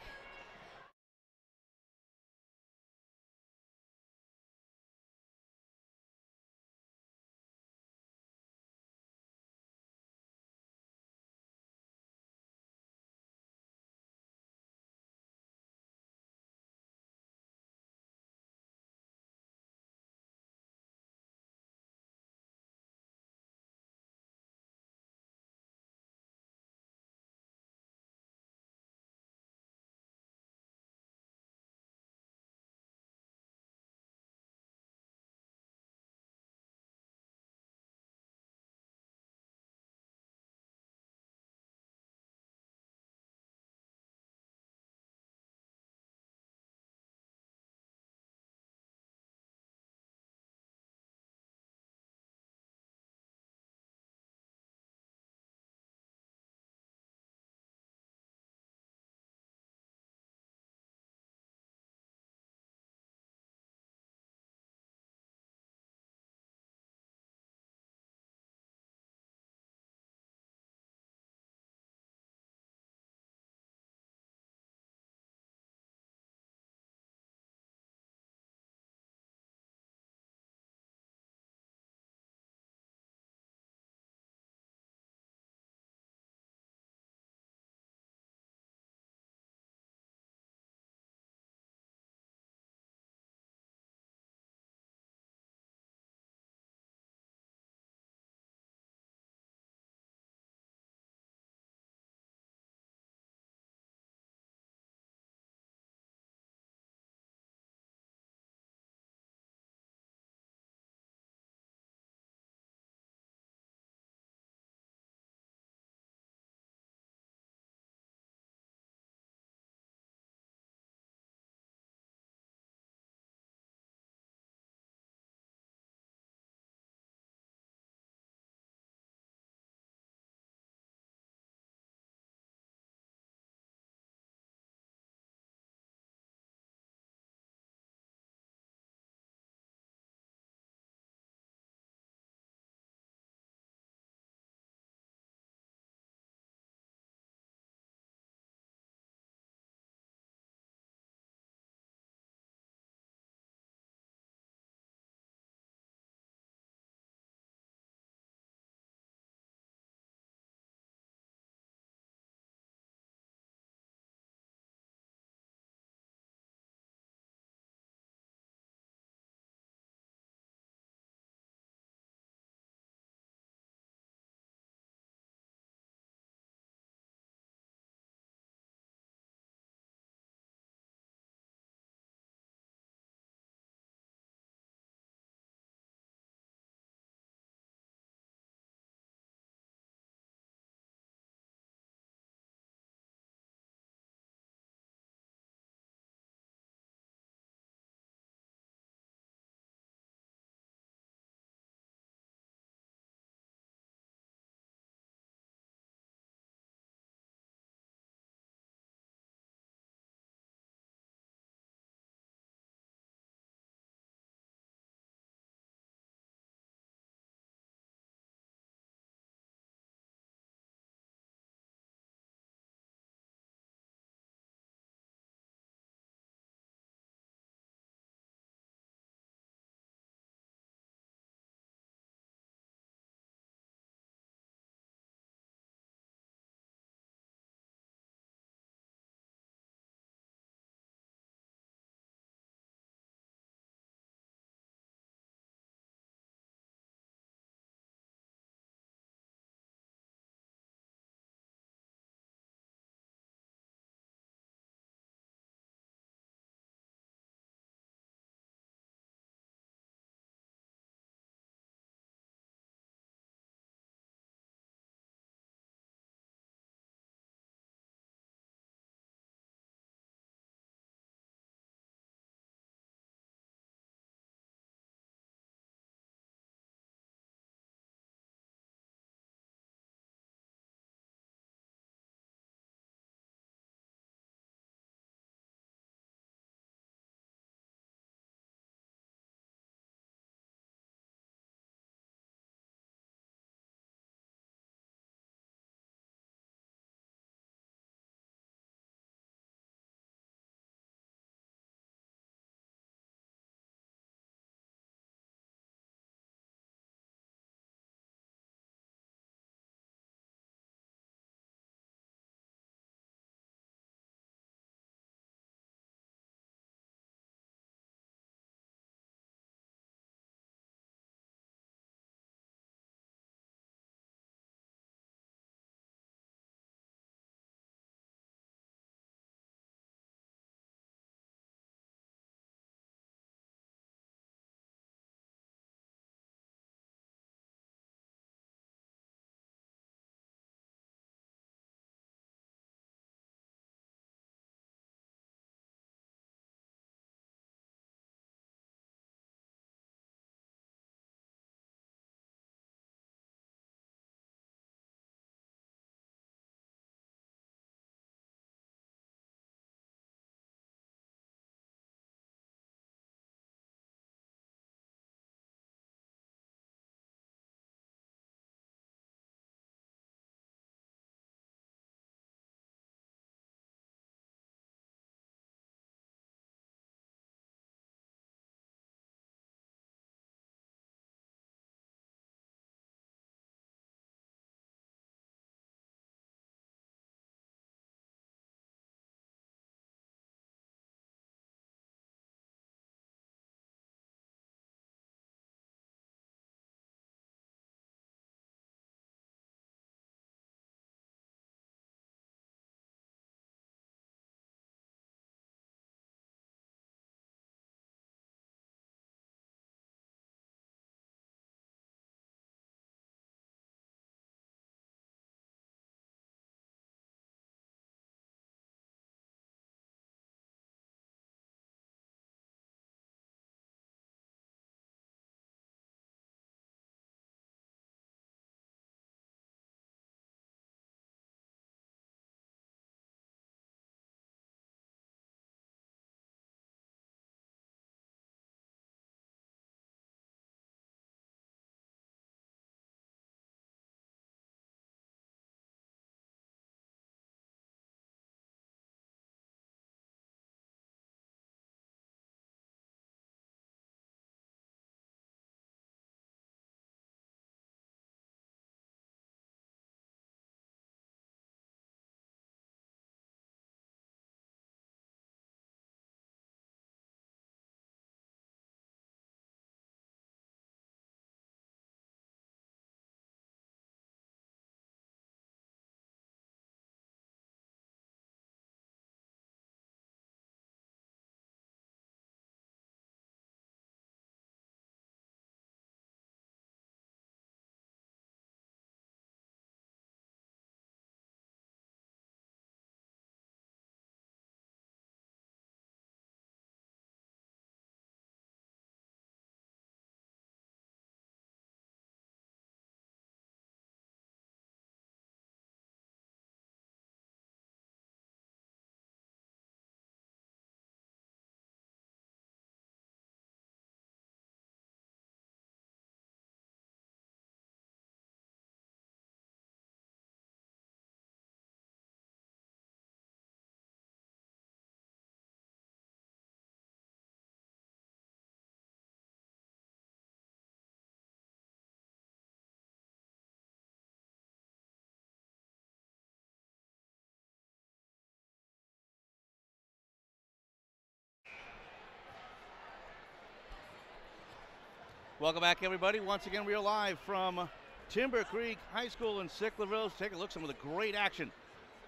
Welcome back, everybody. Once again, we are live from Timber Creek High School in Sicklerville. Take a look at some of the great action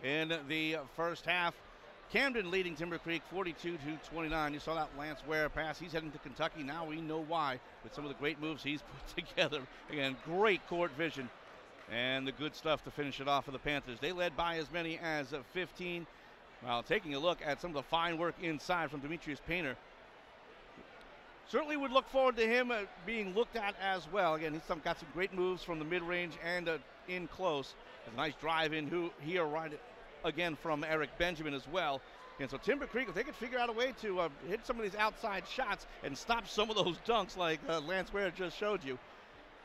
in the first half. Camden leading Timber Creek 42-29. You saw that Lance Ware pass. He's heading to Kentucky. Now we know why with some of the great moves he's put together. Again, great court vision and the good stuff to finish it off for the Panthers. They led by as many as 15. While taking a look at some of the fine work inside from Demetrius Painter. Certainly would look forward to him being looked at as well. Again, he's got some great moves from the mid-range and in close. There's a nice drive in here right again from Eric Benjamin as well. And so Timber Creek, if they could figure out a way to hit some of these outside shots and stop some of those dunks like Lance Ware just showed you,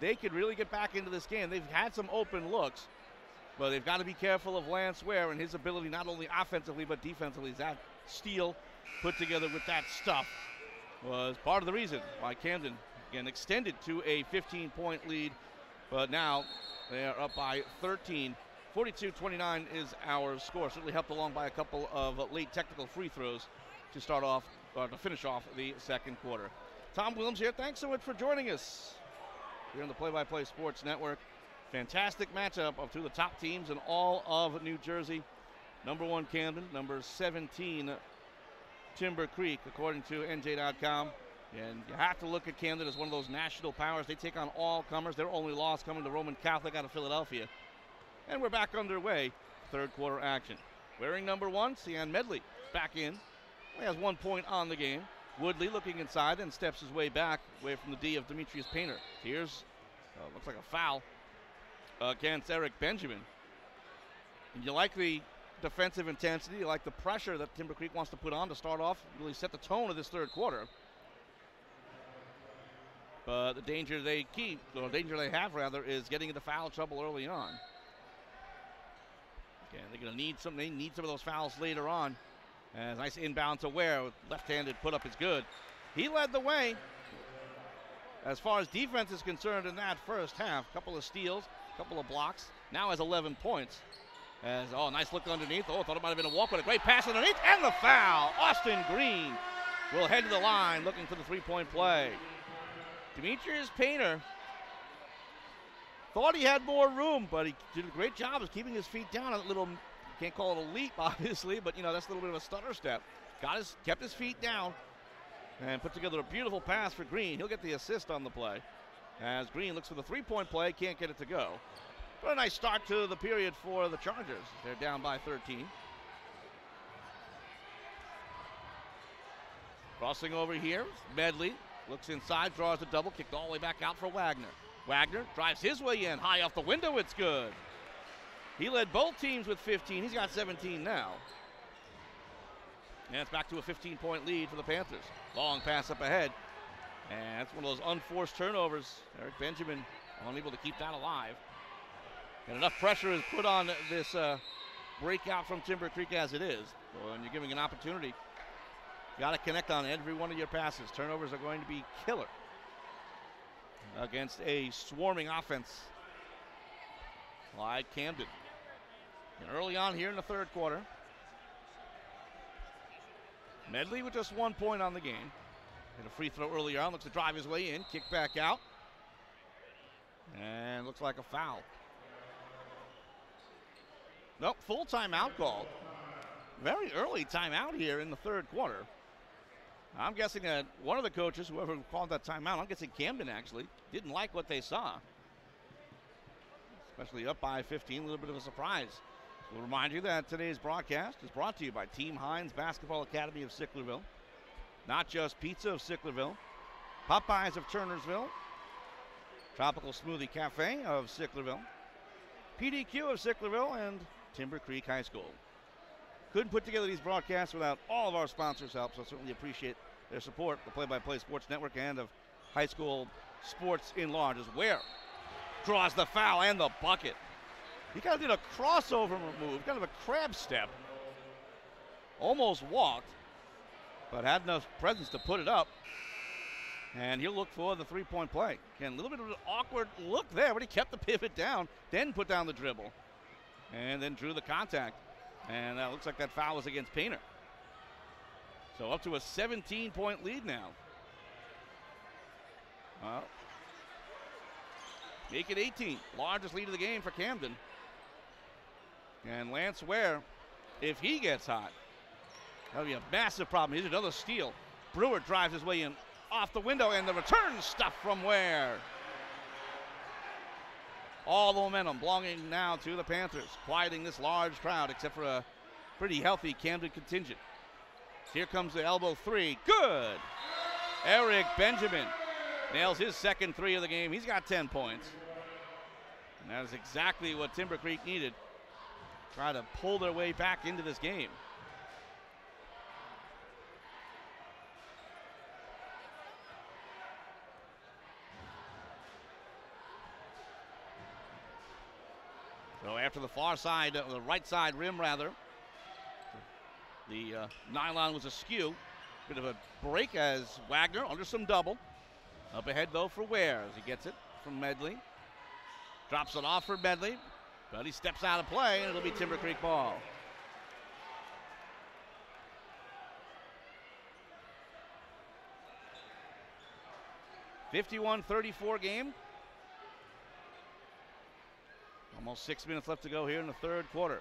they could really get back into this game. They've had some open looks, but they've got to be careful of Lance Ware and his ability not only offensively but defensively. That steal put together with that stuff was part of the reason why Camden, again, extended to a 15-point lead, but now they are up by 13. 42-29 is our score. Certainly helped along by a couple of late technical free throws to start off, or to finish off the second quarter. Tom Williams here. Thanks so much for joining us here on the Play-by-Play Sports Network. Fantastic matchup of two of the top teams in all of New Jersey. Number 1 Camden, number 17 Timber Creek, according to NJ.com. And you have to look at Camden as one of those national powers. They take on all comers. Their only loss coming to Roman Catholic out of Philadelphia. And we're back underway, third quarter action. Wearing number 1, Sian Medley back in. He has 1 point on the game. Woodley looking inside and steps his way back, away from the D of Demetrius Painter. Here's, looks like a foul against Eric Benjamin. And you like the defensive intensity, you like the pressure that Timber Creek wants to put on to start off, really set the tone of this third quarter. But the danger they have rather, is getting into foul trouble early on. Again, they're going to need some. They need some of those fouls later on. And nice inbound to Ware with left-handed put up is good. He led the way as far as defense is concerned in that first half. Couple of steals, couple of blocks. Now has 11 points. As, nice look underneath. Thought it might have been a walk, but a great pass underneath, and the foul. Austin Green will head to the line looking for the three-point play. Demetrius Painter thought he had more room, but he did a great job of keeping his feet down. A little, can't call it a leap, obviously, but, that's a little bit of a stutter step. Kept his feet down and put together a beautiful pass for Green. He'll get the assist on the play. As Green looks for the three-point play, can't get it to go. But a nice start to the period for the Chargers. They're down by 13. Crossing over here, Medley looks inside, draws a double, kicked all the way back out for Wagner. Wagner drives his way in, high off the window, it's good. He led both teams with 15. He's got 17 now. And it's back to a 15-point lead for the Panthers. Long pass up ahead. And that's one of those unforced turnovers. Eric Benjamin unable to keep that alive. And enough pressure is put on this breakout from Timber Creek as it is. So when you're giving an opportunity, you got to connect on every one of your passes. Turnovers are going to be killer against a swarming offense like Camden. And early on here in the third quarter, Medley with just 1 point on the game. Hit a free throw early on, looks to drive his way in, kick back out. And looks like a foul. Nope, full timeout called. Very early timeout here in the third quarter. I'm guessing that one of the coaches, whoever called that timeout, I'm guessing Camden actually, didn't like what they saw. Especially up by 15, a little bit of a surprise. We'll remind you that today's broadcast is brought to you by Team Hines Basketball Academy of Sicklerville. Not Just Pizza of Sicklerville, Popeyes of Turnersville, Tropical Smoothie Cafe of Sicklerville, PDQ of Sicklerville, and Timber Creek High School. Couldn't put together these broadcasts without all of our sponsors' help, so I certainly appreciate their support, the Play-by-Play Sports Network and of high school sports in large. As Ware draws the foul and the bucket. He kind of did a crossover move, kind of a crab step. Almost walked, but had enough presence to put it up. And he'll look for the three-point play. Again, a little bit of an awkward look there, but he kept the pivot down, then put down the dribble, and then drew the contact. And that looks like that foul was against Painter. So up to a 17-point lead now. make it 18. Largest lead of the game for Camden. And Lance Ware, if he gets hot, that'll be a massive problem. Here's another steal. Brewer drives his way in off the window, and the return stuff from Ware. All the momentum belonging now to the Panthers, quieting this large crowd, except for a pretty healthy Camden contingent. Here comes the elbow three. Good. Eric Benjamin nails his second three of the game. He's got 10 points. And that is exactly what Timber Creek needed. Try to pull their way back into this game. So after the far side, the right side rim rather, the nylon was askew. Bit of a break as Wagner under some double. Up ahead though for Ware as he gets it from Medley. Drops it off for Medley, but he steps out of play and it'll be Timber Creek ball. (51-34) game. Almost 6 minutes left to go here in the third quarter.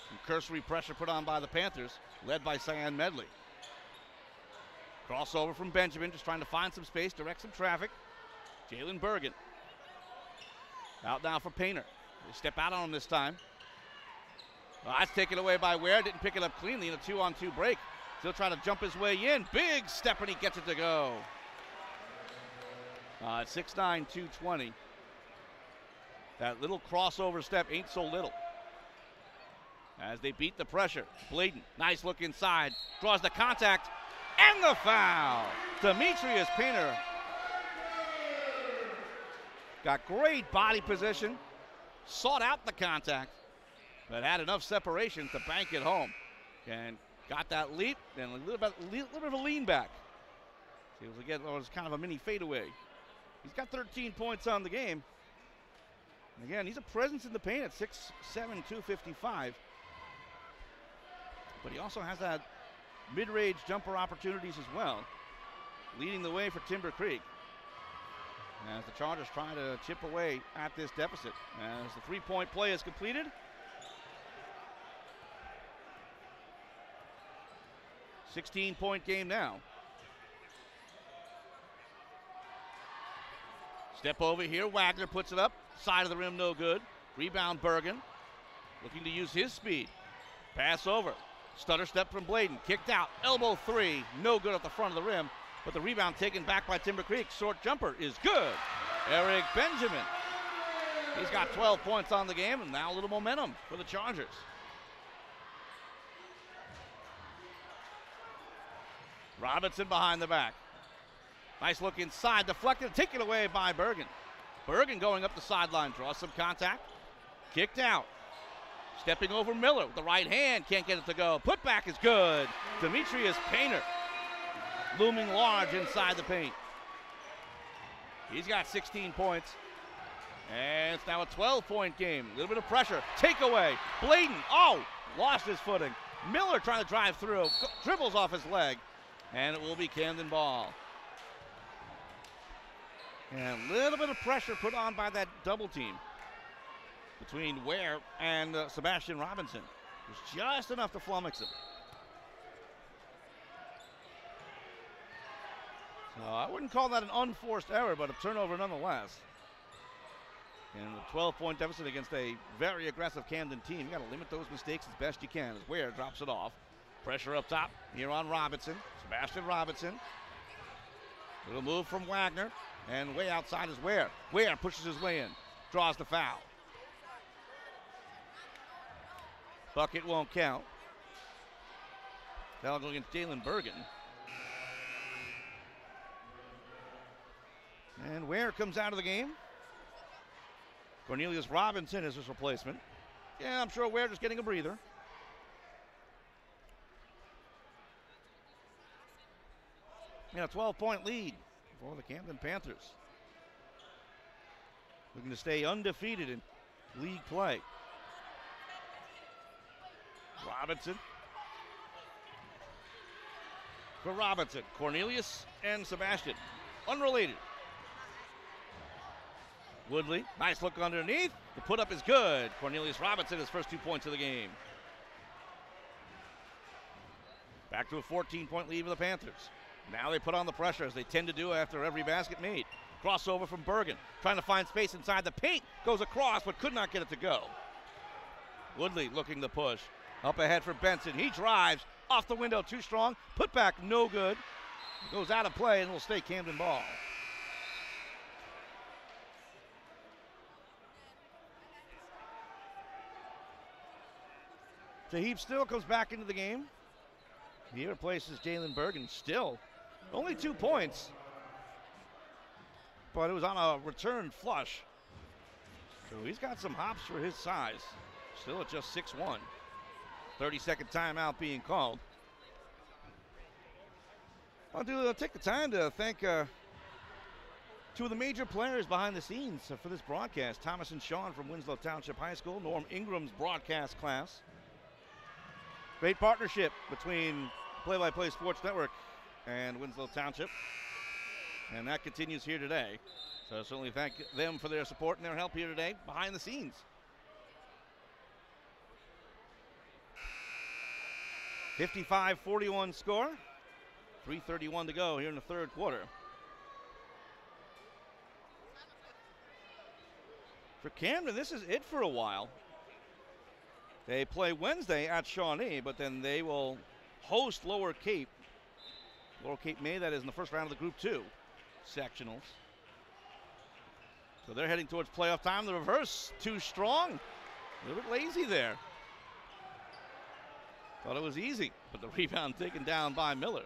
Some cursory pressure put on by the Panthers, led by Cyan Medley. Crossover from Benjamin, just trying to find some space, direct some traffic. Jalen Bergen. Out now for Painter. They step out on him this time. Well, that's taken away by Ware. Didn't pick it up cleanly in a 2-on-2 break. Still trying to jump his way in. Big step and he gets it to go. 6'9", 220. That little crossover step ain't so little. As they beat the pressure. Bladen, nice look inside. Draws the contact and the foul. Demetrius Painter got great body position. Sought out the contact, but had enough separation to bank it home. And got that leap and a little bit of a lean back. He was kind of a mini fadeaway. He's got 13 points on the game. And again, he's a presence in the paint at 6'7", 255. But he also has that mid-range jumper opportunities as well, leading the way for Timber Creek as the Chargers try to chip away at this deficit. As the three-point play is completed, .16 game now. Step over here, Wagner puts it up, side of the rim, no good. Rebound Bergen, looking to use his speed. Pass over, stutter step from Bladen, kicked out, elbow three, no good at the front of the rim, but the rebound taken back by Timber Creek. Short jumper is good. Eric Benjamin, he's got 12 points on the game, and now a little momentum for the Chargers. Robinson behind the back. Nice look inside, deflected, taken away by Bergen. Bergen going up the sideline, draws some contact, kicked out. Stepping over Miller with the right hand, can't get it to go. Putback is good. Demetrius Painter looming large inside the paint. He's got 16 points. And it's now a 12-point game. A little bit of pressure. Takeaway. Bladen, lost his footing. Miller trying to drive through, dribbles off his leg, and it will be Camden ball. And a little bit of pressure put on by that double team between Ware and Sebastian Robinson. It was just enough to flummox him. So I wouldn't call that an unforced error, but a turnover nonetheless. And a 12-point deficit against a very aggressive Camden team. You got to limit those mistakes as best you can as Ware drops it off. Pressure up top here on Robinson. Sebastian Robinson. Little move from Wagner. And way outside is Ware. Ware pushes his way in. Draws the foul. Bucket won't count. Foul going against Jalen Bergen. And Ware comes out of the game. Cornelius Robinson is his replacement. Yeah, I'm sure Ware just getting a breather. Yeah, a 12-point lead for the Camden Panthers. Looking to stay undefeated in league play. Robinson. For Robinson, Cornelius and Sebastian. Unrelated. Woodley, nice look underneath. The put up is good. Cornelius Robinson, his first 2 points of the game. Back to a 14-point lead for the Panthers. Now they put on the pressure, as they tend to do after every basket made. Crossover from Bergen, trying to find space inside the paint. Goes across, but could not get it to go. Woodley looking to push. Up ahead for Benson. He drives off the window, too strong. Put back, no good. Goes out of play, and will stay Camden ball. Tahib still comes back into the game. He replaces Jalen Bergen still. Only 2 points. But it was on a return flush. So he's got some hops for his size. Still at just 6'1". 30-second timeout being called. I'll take the time to thank 2 of the major players behind the scenes for this broadcast. Thomas and Sean from Winslow Township High School. Norm Ingram's broadcast class. Great partnership between Play-by-Play Sports Network and Winslow Township. And that continues here today. So certainly thank them for their support and their help here today behind the scenes. (55-41) score. 3:31 to go here in the third quarter. For Camden, this is it for a while. They play Wednesday at Shawnee, but then they will host Lower Cape. Lower Cape May, that is, in the first round of the Group 2 sectionals. So they're heading towards playoff time. The reverse, too strong. A little bit lazy there. Thought it was easy, but the rebound taken down by Miller.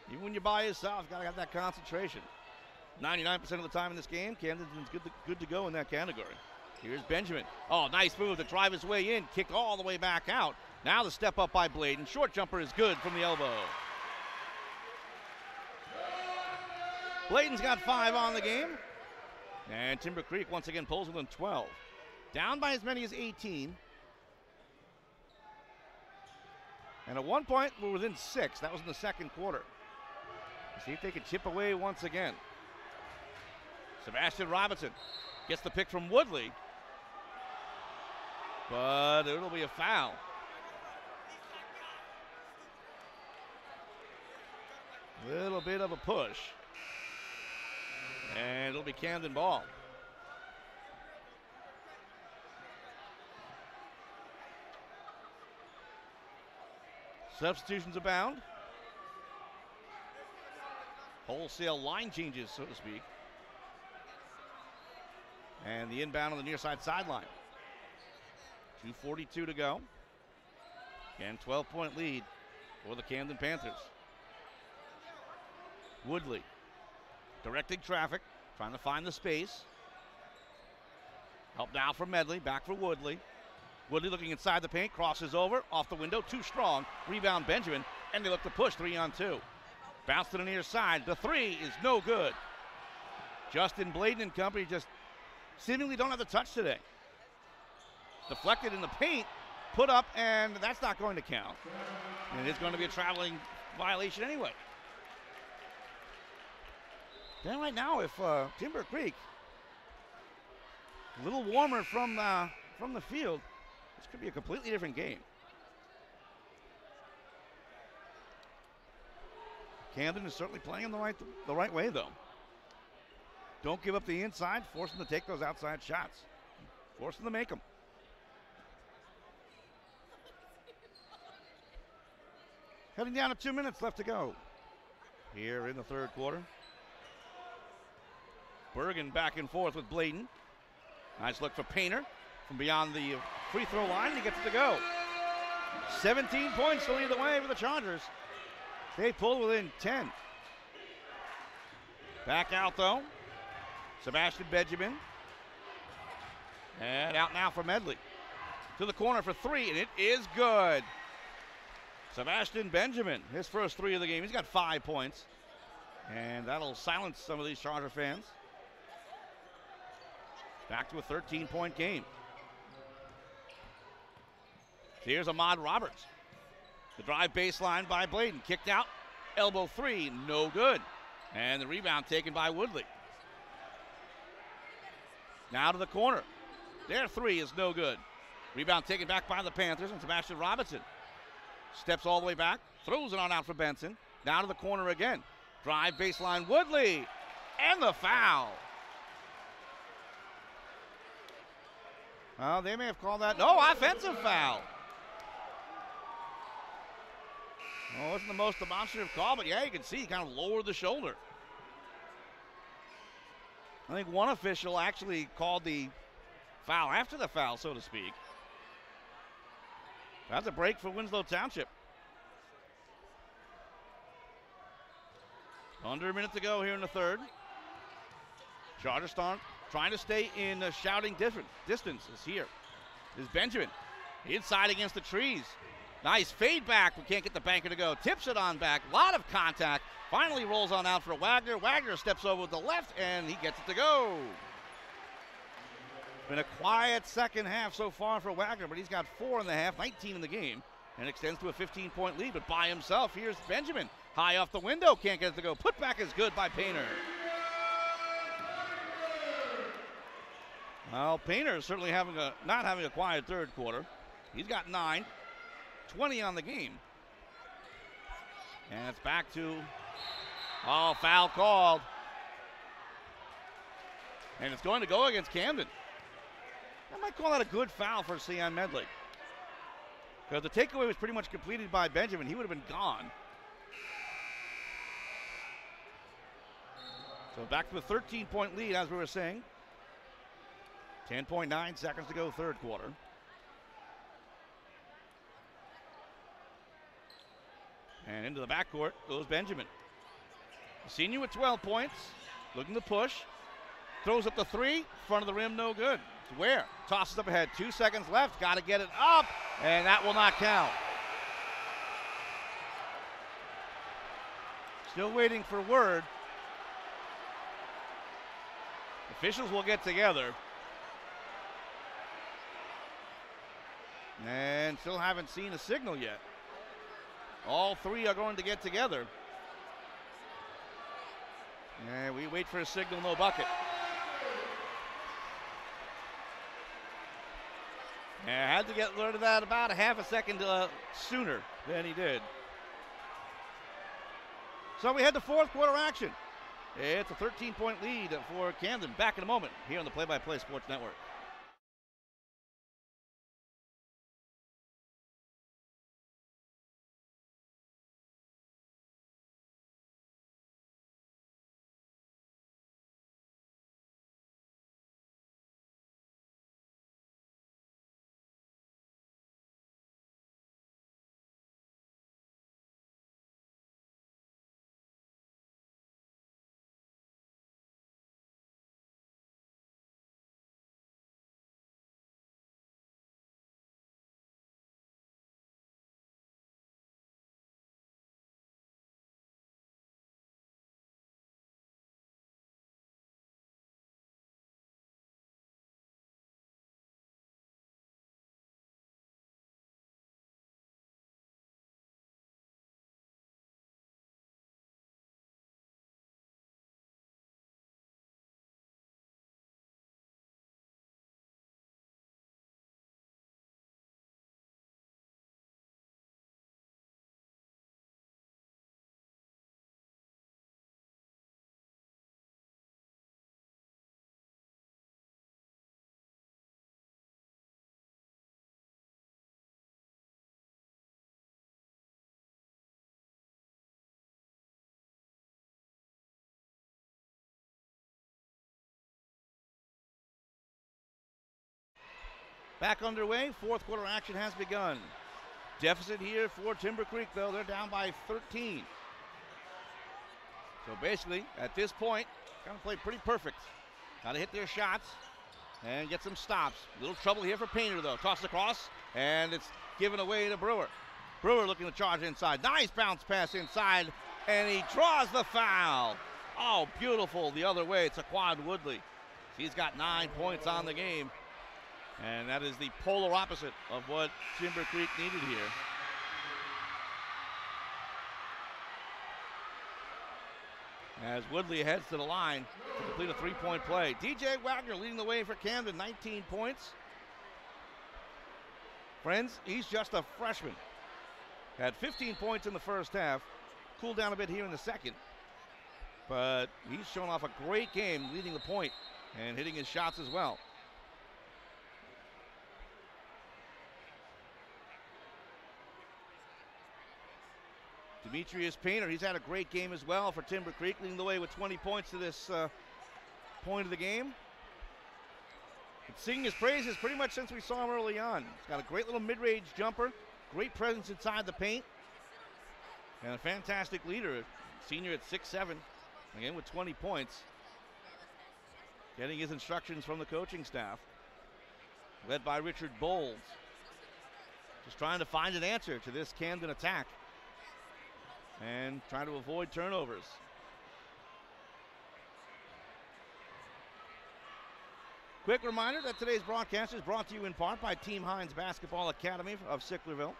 Even when you're by yourself, you got to have that concentration. 99% of the time in this game, Camden's good to go in that category. Here's Benjamin. Oh, nice move to drive his way in. Kick all the way back out. Now the step up by Bladen. Short jumper is good from the elbow. Bladen's got 5 on the game. And Timber Creek once again pulls within 12. Down by as many as 18. And at one point, we're within 6. That was in the second quarter. See if they can chip away once again. Sebastian Robinson gets the pick from Woodley. But it'll be a foul. Little bit of a push. And it'll be Camden ball. Substitutions abound. Wholesale line changes, so to speak. And the inbound on the near side sideline. 2:42 to go. And 12-point lead for the Camden Panthers. Woodley directing traffic, trying to find the space. Help now from Medley, back for Woodley. Woodley looking inside the paint, crosses over, off the window, too strong. Rebound Benjamin, and they look to push 3-on-2. Bounce to the near side, the 3 is no good. Justin Bladen and company just seemingly don't have the touch today. Deflected in the paint, put up, and that's not going to count. And it is going to be a traveling violation anyway. Then right now, if Timber Creek, a little warmer from the field, this could be a completely different game. Camden is certainly playing the right way, though. Don't give up the inside. Force them to take those outside shots. Force them to make them. Heading down to 2 minutes left to go here in the third quarter. Bergen back and forth with Bladen. Nice look for Painter from beyond the free throw line, and he gets it to go. 17 points to lead the way for the Chargers. They pull within 10. Back out, though. Sebastian Benjamin. And out now for Medley. To the corner for 3, and it is good. Sebastian Benjamin, his first 3 of the game. He's got 5 points. And that'll silence some of these Charger fans. Back to a 13-point game. Here's Ahmad Roberts. The drive baseline by Bladen. Kicked out. Elbow 3, no good. And the rebound taken by Woodley. Now to the corner. Their three is no good. Rebound taken back by the Panthers, and Sebastian Robinson steps all the way back, throws it on out for Benson. Now to the corner again. Drive baseline, Woodley, and the foul. Well, they may have called that, no, offensive foul. Well, it wasn't the most demonstrative call, but yeah, you can see he kind of lowered the shoulder. I think one official actually called the foul after the foul, so to speak. That's a break for Winslow Township. Under a minute to go here in the third. Charterstone trying to stay in shouting distance is here. Is Benjamin inside against the trees. Nice fade back, but can't get the banker to go. Tips it on back, a lot of contact. Finally rolls on out for Wagner. Wagner steps over with the left, and he gets it to go. Been a quiet second half so far for Wagner, but he's got 4 in the half, 19 in the game, and extends to a 15-point lead. But by himself, here's Benjamin. High off the window, can't get it to go. Put back is good by Painter. Well, Painter is certainly not having a quiet third quarter. He's got 9, 20 on the game. And it's back to, foul called. And it's going to go against Camden. I might call that a good foul for Sion Medley. Because the takeaway was pretty much completed by Benjamin. He would have been gone. So back to a 13-point lead, as we were saying. 10.9 seconds to go, third quarter. And into the backcourt goes Benjamin. The senior with 12 points, looking to push. Throws up the three, front of the rim, no good. It's Ware tosses up ahead, 2 seconds left, got to get it up, and that will not count. Still waiting for word. Officials will get together. And still haven't seen a signal yet. All three are going to get together. And we wait for a signal, no bucket. And had to get rid of that about a half a second sooner than he did. So we head to fourth quarter action. It's a 13-point lead for Camden. Back in a moment here on the Play-by-Play Sports Network. Back underway, fourth quarter action has begun. Deficit here for Timber Creek, though. They're down by 13. So basically, at this point, going to play pretty perfect. Got to hit their shots and get some stops. A little trouble here for Painter, though. Toss across, and it's given away to Brewer. Brewer looking to charge inside. Nice bounce pass inside, and he draws the foul. Oh, beautiful the other way. It's Aquad Woodley. He's got 9 points on the game. And that is the polar opposite of what Timber Creek needed here. As Woodley heads to the line to complete a three-point play. DJ Wagner leading the way for Camden, 19 points. Friends, he's just a freshman. Had 15 points in the first half. Cooled down a bit here in the second. But he's shown off a great game, leading the point and hitting his shots as well. Demetrius Painter, he's had a great game as well for Timber Creek, leading the way with 20 points to this point of the game. Been singing his praises pretty much since we saw him early on. He's got a great little mid-range jumper, great presence inside the paint, and a fantastic leader. Senior at 6'7", again with 20 points. Getting his instructions from the coaching staff, led by Richard Bowles. Just trying to find an answer to this Camden attack and trying to avoid turnovers. Quick reminder that today's broadcast is brought to you in part by Team Hines Basketball Academy of Sicklerville,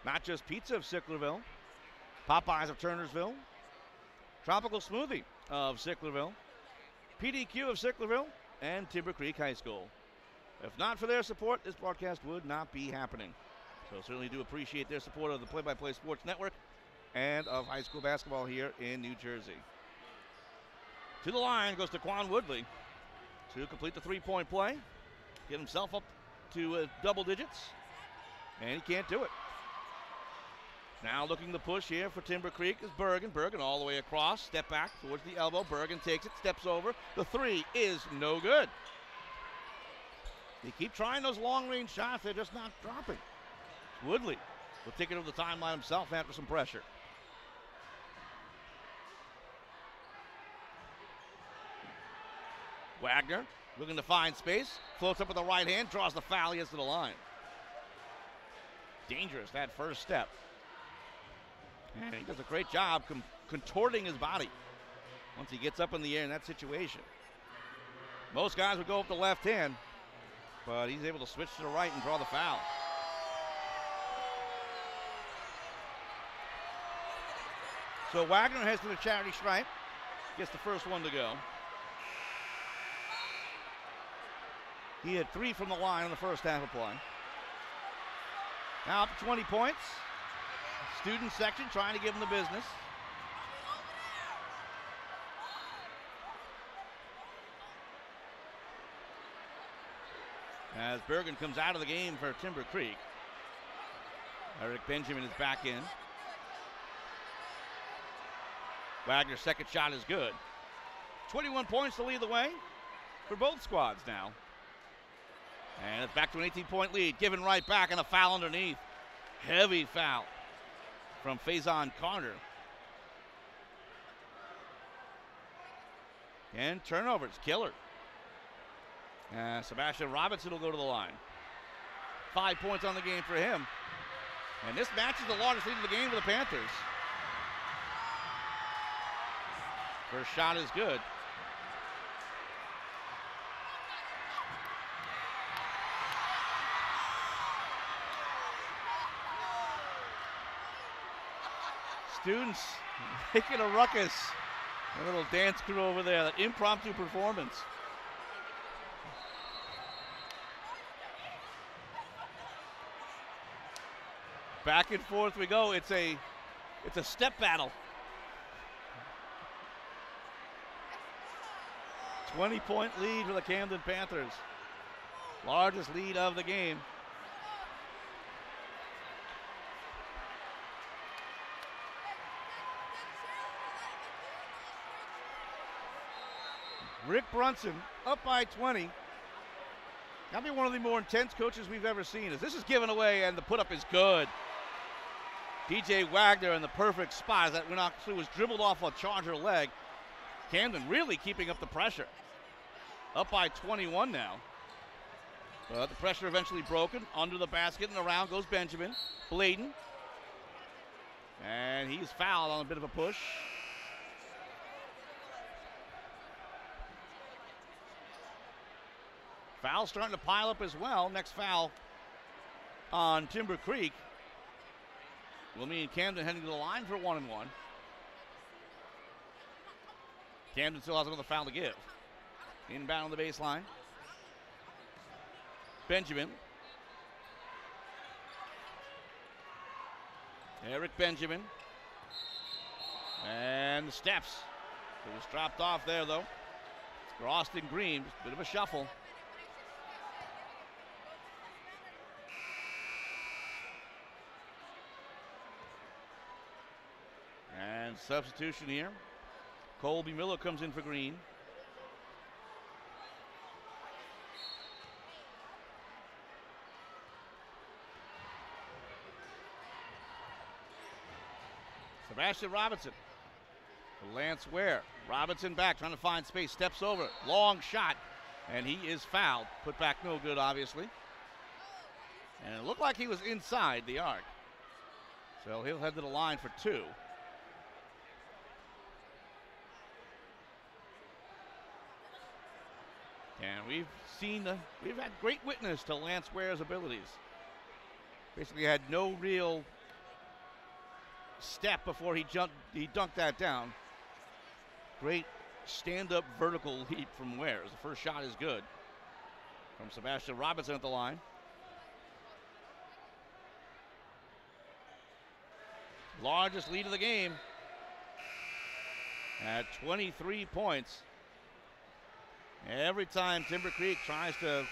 Not Just Pizza of Sicklerville, Popeyes of Turnersville, Tropical Smoothie of Sicklerville, PDQ of Sicklerville, and Timber Creek High School. If not for their support, this broadcast would not be happening. So certainly do appreciate their support of the Play-by-Play Sports Network and of high school basketball here in New Jersey. To the line goes Daquan Woodley to complete the three-point play, get himself up to double digits, and he can't do it. Now looking to push here for Timber Creek is Bergen. Bergen all the way across, step back towards the elbow. Bergen takes it, steps over. The three is no good. They keep trying those long-range shots, they're just not dropping. Woodley will take it over the timeline himself after some pressure. Wagner looking to find space, floats up with the right hand, draws the foul, he gets to the line. Dangerous, that first step. And he does a great job contorting his body once he gets up in the air in that situation. Most guys would go up the left hand, but he's able to switch to the right and draw the foul. So Wagner heads to the charity stripe, gets the first one to go. He had 3 from the line in the first half of play. Now up to 20 points. Student section trying to give him the business. As Bergen comes out of the game for Timber Creek. Eric Benjamin is back in. Wagner's second shot is good. 21 points to lead the way for both squads now. And it's back to an 18-point lead. Given right back and a foul underneath. Heavy foul from Faison Carter. And turnovers, killer. Sebastian Robinson will go to the line. 5 points on the game for him. And this matches the largest lead of the game for the Panthers. First shot is good. Students making a ruckus. A little dance crew over there, that impromptu performance. Back and forth we go. It's a step battle. 20-point lead for the Camden Panthers. Largest lead of the game. Rick Brunson up by 20. Gotta be one of the more intense coaches we've ever seen. As this is given away and the put-up is good. DJ Wagner in the perfect spot as that went actually was dribbled off a Charger leg. Camden really keeping up the pressure. Up by 21 now. But the pressure eventually broken. Under the basket and around goes Benjamin. Bladen. And he's fouled on a bit of a push. Foul starting to pile up as well. Next foul on Timber Creek will mean Camden heading to the line for 1-and-1. Camden still has another foul to give. Inbound on the baseline. Benjamin. Eric Benjamin. And the steps. It was dropped off there, though. It's for Austin Green. Just a bit of a shuffle. And substitution here. Colby Miller comes in for Green. Sebastian Robinson for Lance Ware. Robinson back, trying to find space, steps over, long shot, and he is fouled. Put back no good, obviously. And it looked like he was inside the arc. So he'll head to the line for 2. And we've had great witness to Lance Ware's abilities. Basically had no real step before he dunked that down. Great stand-up vertical leap from Ware. The first shot is good. From Sebastian Robinson at the line. Largest lead of the game at 23 points. Every time Timber Creek tries to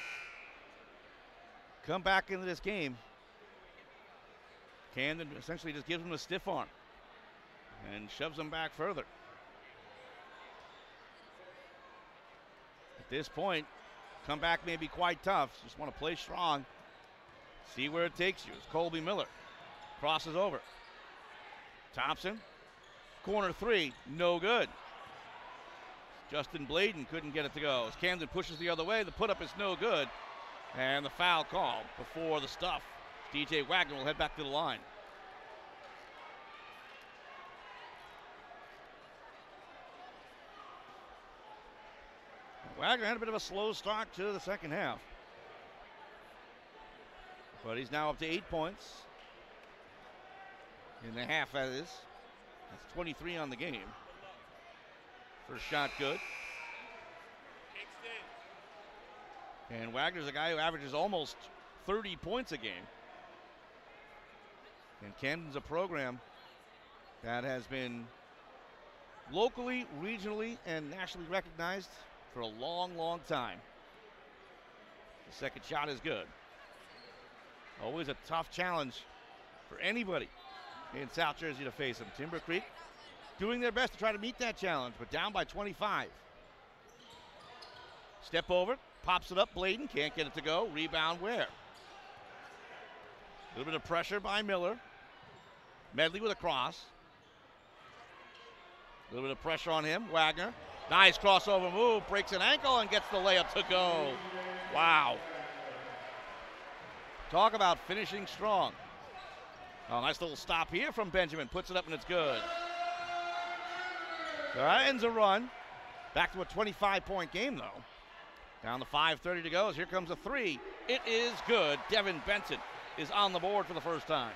come back into this game, Camden essentially just gives them a stiff arm and shoves them back further. At this point, comeback may be quite tough. Just want to play strong. See where it takes you. It's Colby Miller. Crosses over. Thompson. Corner 3. No good. Justin Bladen couldn't get it to go. As Camden pushes the other way, the put-up is no good. And the foul call before the stuff. DJ Wagner will head back to the line. Wagner had a bit of a slow start to the second half. But he's now up to 8 points. In the half, that is. That's 23 on the game. First shot good. And Wagner's a guy who averages almost 30 points a game. And Camden's a program that has been locally, regionally, and nationally recognized for a long, long time. The second shot is good. Always a tough challenge for anybody in South Jersey to face them. Timber Creek doing their best to try to meet that challenge, but down by 25. Step over, pops it up, Bladen, can't get it to go. Rebound Ware. A little bit of pressure by Miller. Medley with a cross. A little bit of pressure on him, Wagner. Nice crossover move, breaks an ankle and gets the layup to go. Wow. Talk about finishing strong. Oh, nice little stop here from Benjamin. Puts it up and it's good. That ends a run. Back to a 25-point game, though. Down to 5:30 to go. As here comes a 3. It is good. Devin Benson is on the board for the first time.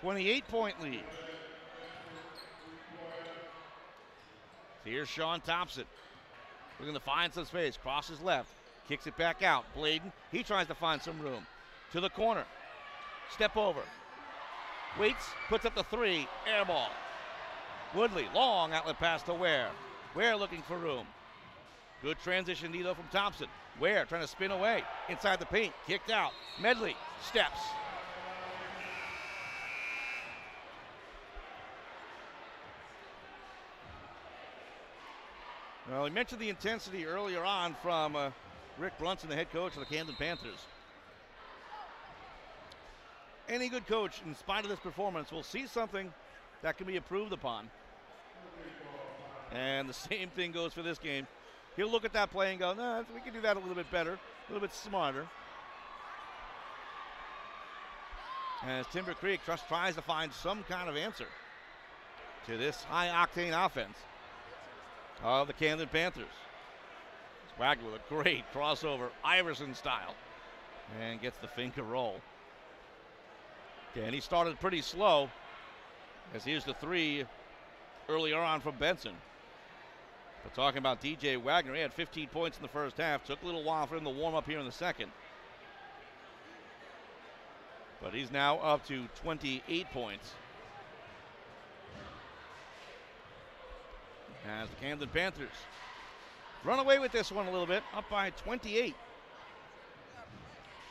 28-point lead. So here's Sean Thompson. Looking to find some space. Crosses left. Kicks it back out. Bladen, he tries to find some room. To the corner. Step over. Waits, puts up the 3. Air ball. Woodley, long outlet pass to Ware. Ware looking for room. Good transition, Nito, from Thompson. Ware trying to spin away. Inside the paint. Kicked out. Medley steps. Well, we mentioned the intensity earlier on from Rick Brunson, the head coach of the Camden Panthers. Any good coach, in spite of this performance, will see something that can be improved upon. And the same thing goes for this game. He'll look at that play and go, no, we can do that a little bit better, a little bit smarter. As Timber Creek just tries to find some kind of answer to this high-octane offense of the Camden Panthers. Wagner with a great crossover, Iverson style, and gets the finger roll. Okay, and he started pretty slow, as here's the 3 earlier on from Benson. But talking about DJ Wagner, he had 15 points in the first half. Took a little while for him to warm up here in the second. But he's now up to 28 points. As the Camden Panthers run away with this one a little bit, up by 28.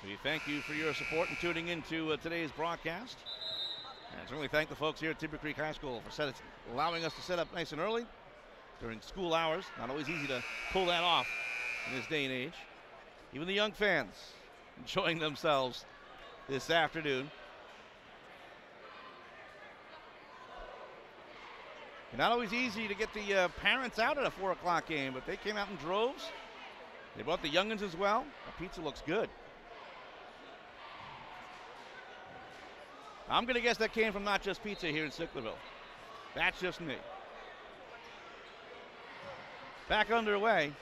We thank you for your support and tuning into today's broadcast. And certainly thank the folks here at Timber Creek High School for allowing us to set up nice and early during school hours. Not always easy to pull that off in this day and age. Even the young fans enjoying themselves this afternoon. And not always easy to get the parents out at a 4 o'clock game, but they came out in droves. They brought the youngins as well. The pizza looks good. I'm going to guess that came from Not Just Pizza here in Sicklerville. That's just me. Back underway.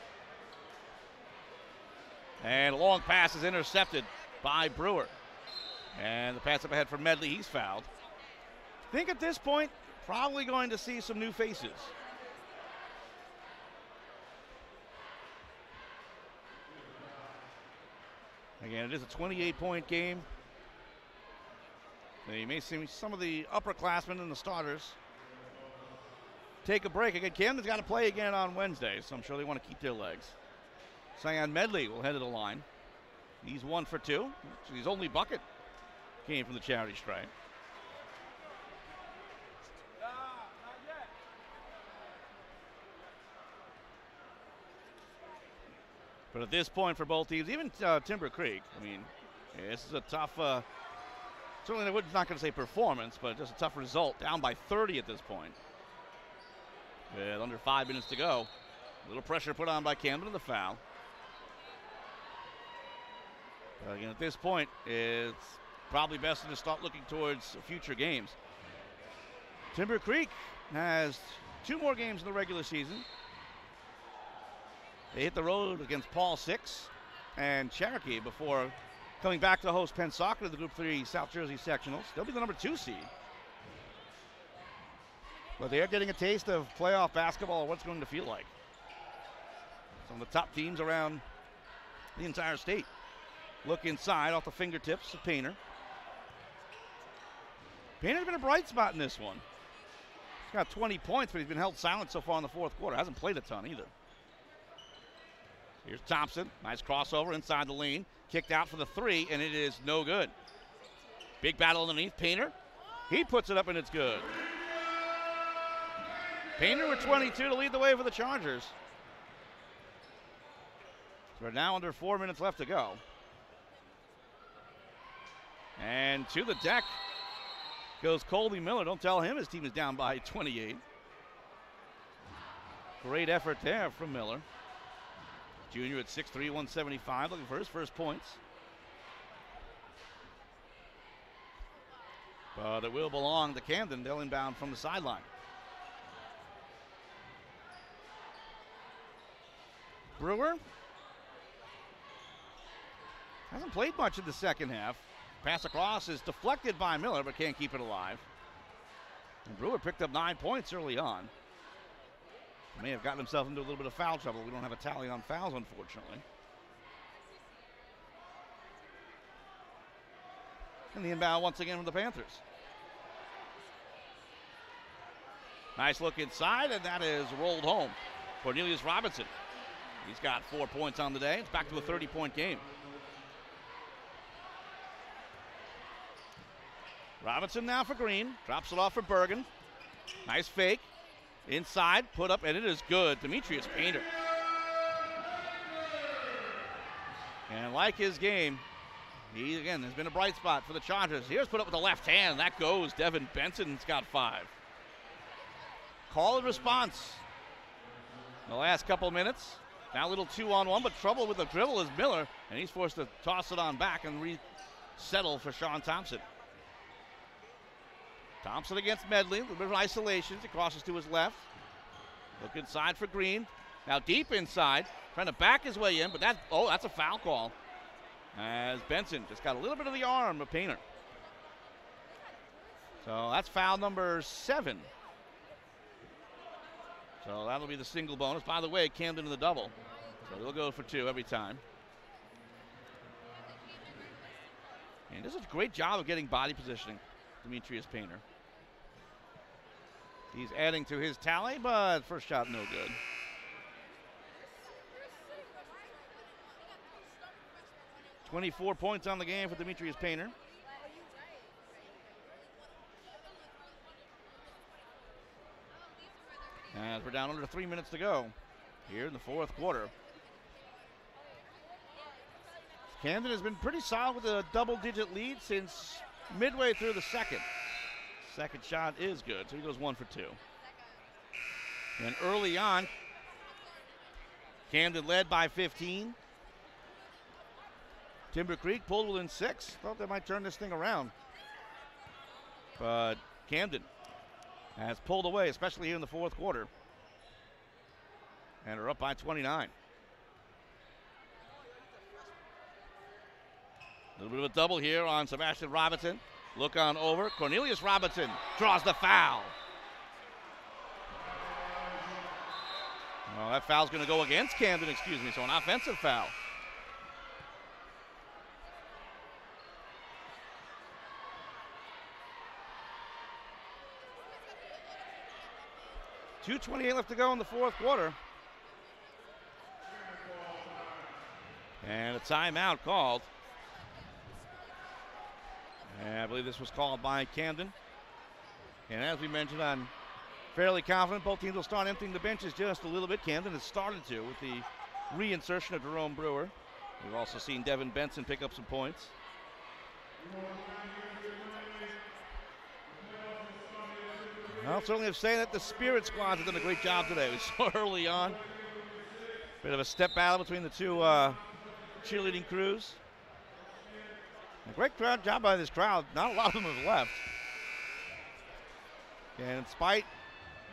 And a long pass is intercepted by Brewer. And the pass up ahead for Medley. He's fouled. I think at this point, probably going to see some new faces. Again, it is a 28-point game. You may see some of the upperclassmen and the starters take a break. Again, Camden's got to play again on Wednesday, so I'm sure they want to keep their legs. Cyan Medley will head to the line. He's 1 for 2. So his only bucket came from the charity stripe. But at this point for both teams, even Timber Creek, I mean, this is a tough, certainly I not going to say performance, but just a tough result. Down by 30 at this point. With under 5 minutes to go. A little pressure put on by Camden and the foul. But again, at this point, it's probably best to start looking towards future games. Timber Creek has 2 more games in the regular season. They hit the road against Paul 6 and Cherokee before coming back to host Pensacola to the Group 3 South Jersey Sectionals. They'll be the number 2 seed. But they are getting a taste of playoff basketball, what it's going to feel like. Some of the top teams around the entire state. Look inside off the fingertips of Painter. Painter's been a bright spot in this one. He's got 20 points, but he's been held silent so far in the fourth quarter. Hasn't played a ton either. Here's Thompson. Nice crossover inside the lane. Kicked out for the 3, and it is no good. Big battle underneath. Painter. He puts it up, and it's good. Painter with 22 to lead the way for the Chargers. So we're now under 4 minutes left to go. And to the deck goes Colby Miller. Don't tell him his team is down by 28. Great effort there from Miller. Junior at 6'3", 175, looking for his first points. But it will belong to Camden. They'll inbound from the sideline. Brewer hasn't played much in the second half. Pass across is deflected by Miller, but can't keep it alive. And Brewer picked up 9 points early on. May have gotten himself into a little bit of foul trouble. We don't have a tally on fouls, unfortunately. And the inbound once again from the Panthers. Nice look inside, and that is rolled home. Cornelius Robinson. He's got 4 points on the day. It's back to a 30-point game. Robinson now for Green. Drops it off for Bergen. Nice fake. Inside, put up, and it is good. Demetrius Painter. And like his game, he, again, has been a bright spot for the Chargers. Here's put up with the left hand. That goes. Devin Benson's got 5. Call and response. The last couple minutes. Now a little 2-on-1, but trouble with the dribble is Miller, and he's forced to toss it on back and resettle for Sean Thompson. Thompson against Medley, a little bit of isolations. He crosses to his left. Look inside for Green. Now deep inside, trying to back his way in, but that's a foul call. As Benson just got a little bit of the arm of Painter. So that's foul number 7. So that'll be the single bonus. By the way, Camden in the double. So they'll go for 2 every time. And does a great job of getting body positioning, Demetrius Painter. He's adding to his tally, but first shot no good. "24 points on the game for Demetrius Painter. As we're down under 3 minutes to go here in the fourth quarter. Camden has been pretty solid with a double-digit lead since midway through the second. Second shot is good, so he goes 1 for 2. And early on, Camden led by 15. Timber Creek pulled within 6. Thought they might turn this thing around. But Camden has pulled away, especially here in the fourth quarter. And are up by 29. A little bit of a double here on Sebastian Robinson. Look on over. Cornelius Robinson draws the foul. Well, that foul's going to go against Camden, so an offensive foul. .228 left to go in the fourth quarter. And a timeout called. And I believe this was called by Camden. And as we mentioned, I'm fairly confident both teams will start emptying the benches just a little bit. Camden has started to with the reinsertion of Jerome Brewer. We've also seen Devin Benson pick up some points. I'll certainly have to say that the Spirit squads have done a great job today. We saw early on bit of a step battle between the two cheerleading crews. A great job by this crowd. Not a lot of them have left. And in spite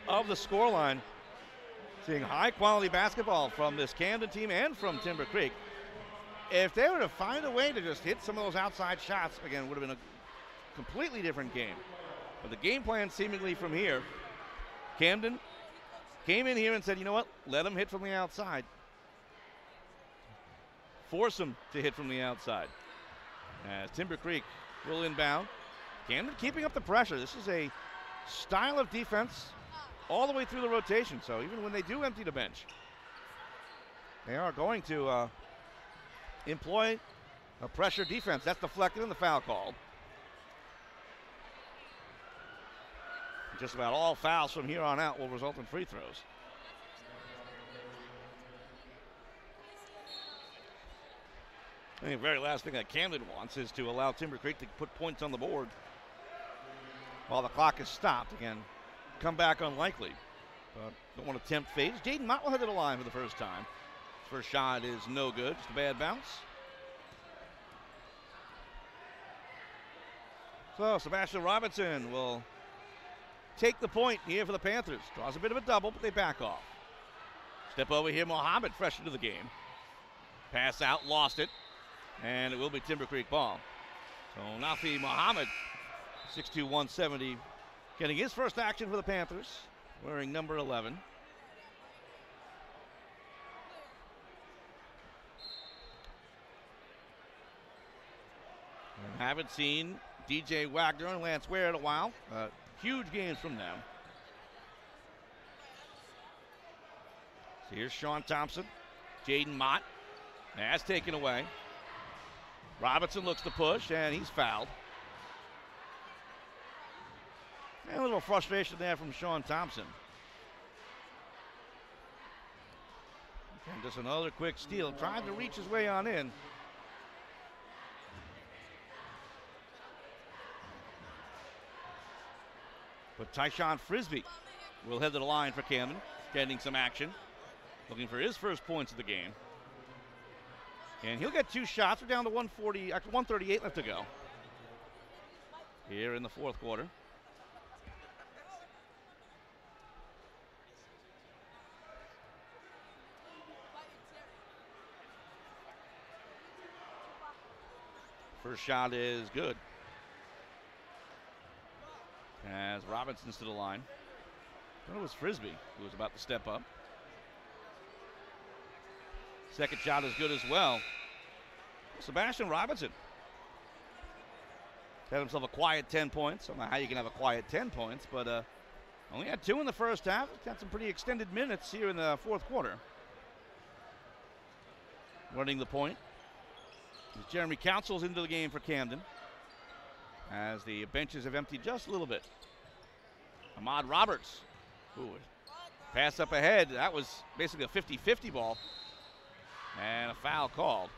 of the scoreline, seeing high-quality basketball from this Camden team and from Timber Creek. If they were to find a way to just hit some of those outside shots, again, it would have been a completely different game. But the game plan seemingly from here, Camden came in here and said, you know what, let them hit from the outside. Force them to hit from the outside. As Timber Creek will inbound. Camden keeping up the pressure. This is a style of defense all the way through the rotation. So even when they do empty the bench, they are going to employ a pressure defense. That's deflected and the foul called. Just about all fouls from here on out will result in free throws. I think the very last thing that Camden wants is to allow Timber Creek to put points on the board while the clock is stopped. Again, come back unlikely. But don't want to tempt fate. Jaden Mott will head to the line for the first time. First shot is no good, just a bad bounce. So Sebastian Robinson will take the point here for the Panthers. Draws a bit of a double, but they back off. Step over here, Mohammed, fresh into the game. Pass out, lost it. And it will be Timber Creek ball. So Nafi Mohammed, 6'2", 170, getting his first action for the Panthers, wearing number 11. And haven't seen DJ Wagner and Lance Ware in a while. Huge games from them. So here's Sean Thompson. Jaden Mott. That's taken away. Robinson looks to push, and he's fouled. And a little frustration there from Sean Thompson. And just another quick steal. Trying to reach his way on in. But Tyshawn Frisbee will head to the line for Camden, getting some action. Looking for his first points of the game. And he'll get 2 shots. We're down to 138 left to go here in the fourth quarter. First shot is good. As Robinson's to the line. I thought it was Frisbee who was about to step up. Second shot is good as well. Sebastian Robinson had himself a quiet 10 points. I don't know how you can have a quiet 10 points, but only had 2 in the first half. Got some pretty extended minutes here in the fourth quarter. Running the point is Jeremy Council's into the game for Camden, as the benches have emptied just a little bit. Ahmad Roberts, pass up ahead. That was basically a 50-50 ball, and a foul called.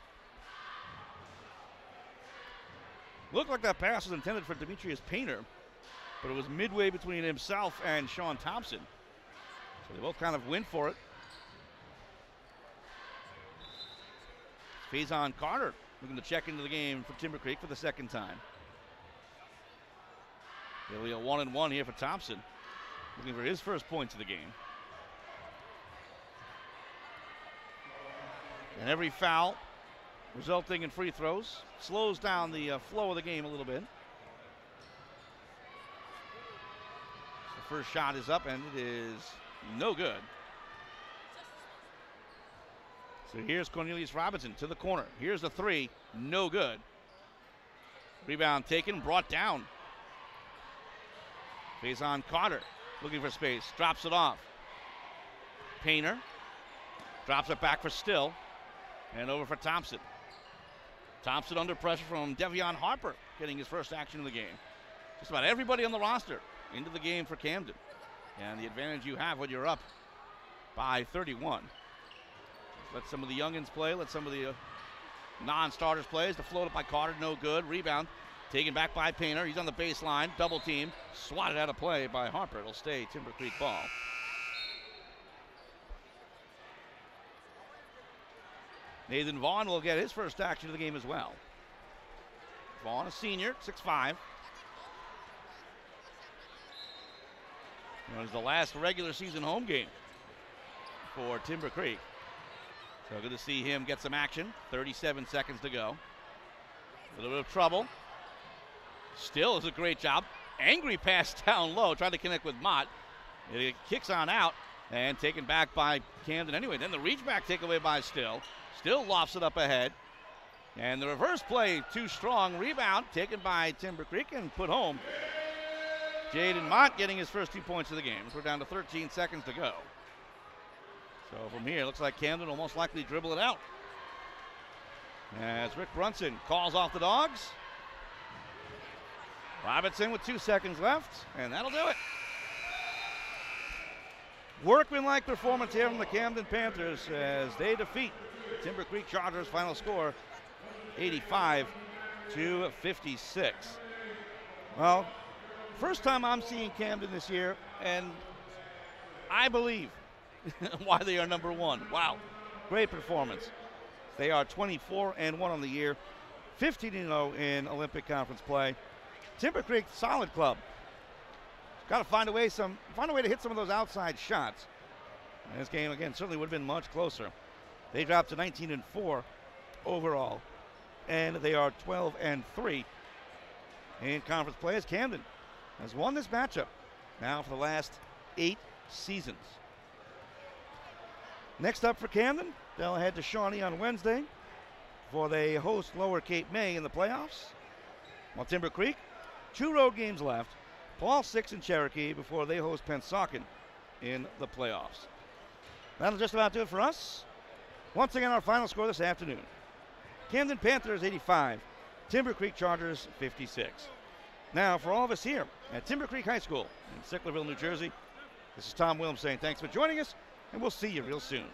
Looked like that pass was intended for Demetrius Painter, but it was midway between himself and Sean Thompson. So they both kind of went for it. Faison Carter looking to check into the game for Timber Creek for the second time. It'll be a 1-and-1 here for Thompson, looking for his first points of the game. And every foul resulting in free throws slows down the flow of the game a little bit. The first shot is up, and it is no good. So here's Cornelius Robinson to the corner. Here's the three, no good. Rebound taken, brought down. Faison Carter looking for space, drops it off. Painter drops it back for Still, and over for Thompson. Thompson under pressure from Devion Harper, getting his first action of the game. Just about everybody on the roster into the game for Camden, and the advantage you have when you're up by 31. Let some of the youngins play, let some of the non-starters play. The float up by Carter, no good. Rebound taken back by Painter. He's on the baseline, double team, swatted out of play by Harper. It'll stay Timber Creek ball. Nathan Vaughn will get his first action of the game as well. Vaughn, a senior, 6'5". It was the last regular season home game for Timber Creek. So good to see him get some action. 37 seconds to go. A little bit of trouble. Still is a great job. Angry pass down low, trying to connect with Mott. It kicks on out and taken back by Camden anyway. Then the reach back takeaway by Still. Still lofts it up ahead. And the reverse play too strong. Rebound taken by Timber Creek and put home. Jaden Mott getting his first 2 points of the game. So we're down to 13 seconds to go. So from here, it looks like Camden will most likely dribble it out. As Rick Brunson calls off the Dogs. Robinson with 2 seconds left, and that'll do it. Workmanlike performance here from the Camden Panthers as they defeat Timber Creek Chargers. Final score, 85-56. Well, first time I'm seeing Camden this year, and I believe why they are number one. Wow, great performance. They are 24-1 on the year, 15-0 in Olympic Conference play. Timber Creek, solid club. Got to find a way to hit some of those outside shots. And this game again certainly would have been much closer. They dropped to 19-4 overall, and they are 12-3 in conference play as Camden has won this matchup now for the last 8 seasons. Next up for Camden, they'll head to Shawnee on Wednesday before they host Lower Cape May in the playoffs. While Timber Creek, 2 road games left. Paul 6 in Cherokee before they host Pennsauken in the playoffs. That'll just about do it for us. Once again, our final score this afternoon. Camden Panthers 85, Timber Creek Chargers 56. Now, for all of us here at Timber Creek High School in Sicklerville, New Jersey, this is Tom Williams saying thanks for joining us, and we'll see you real soon.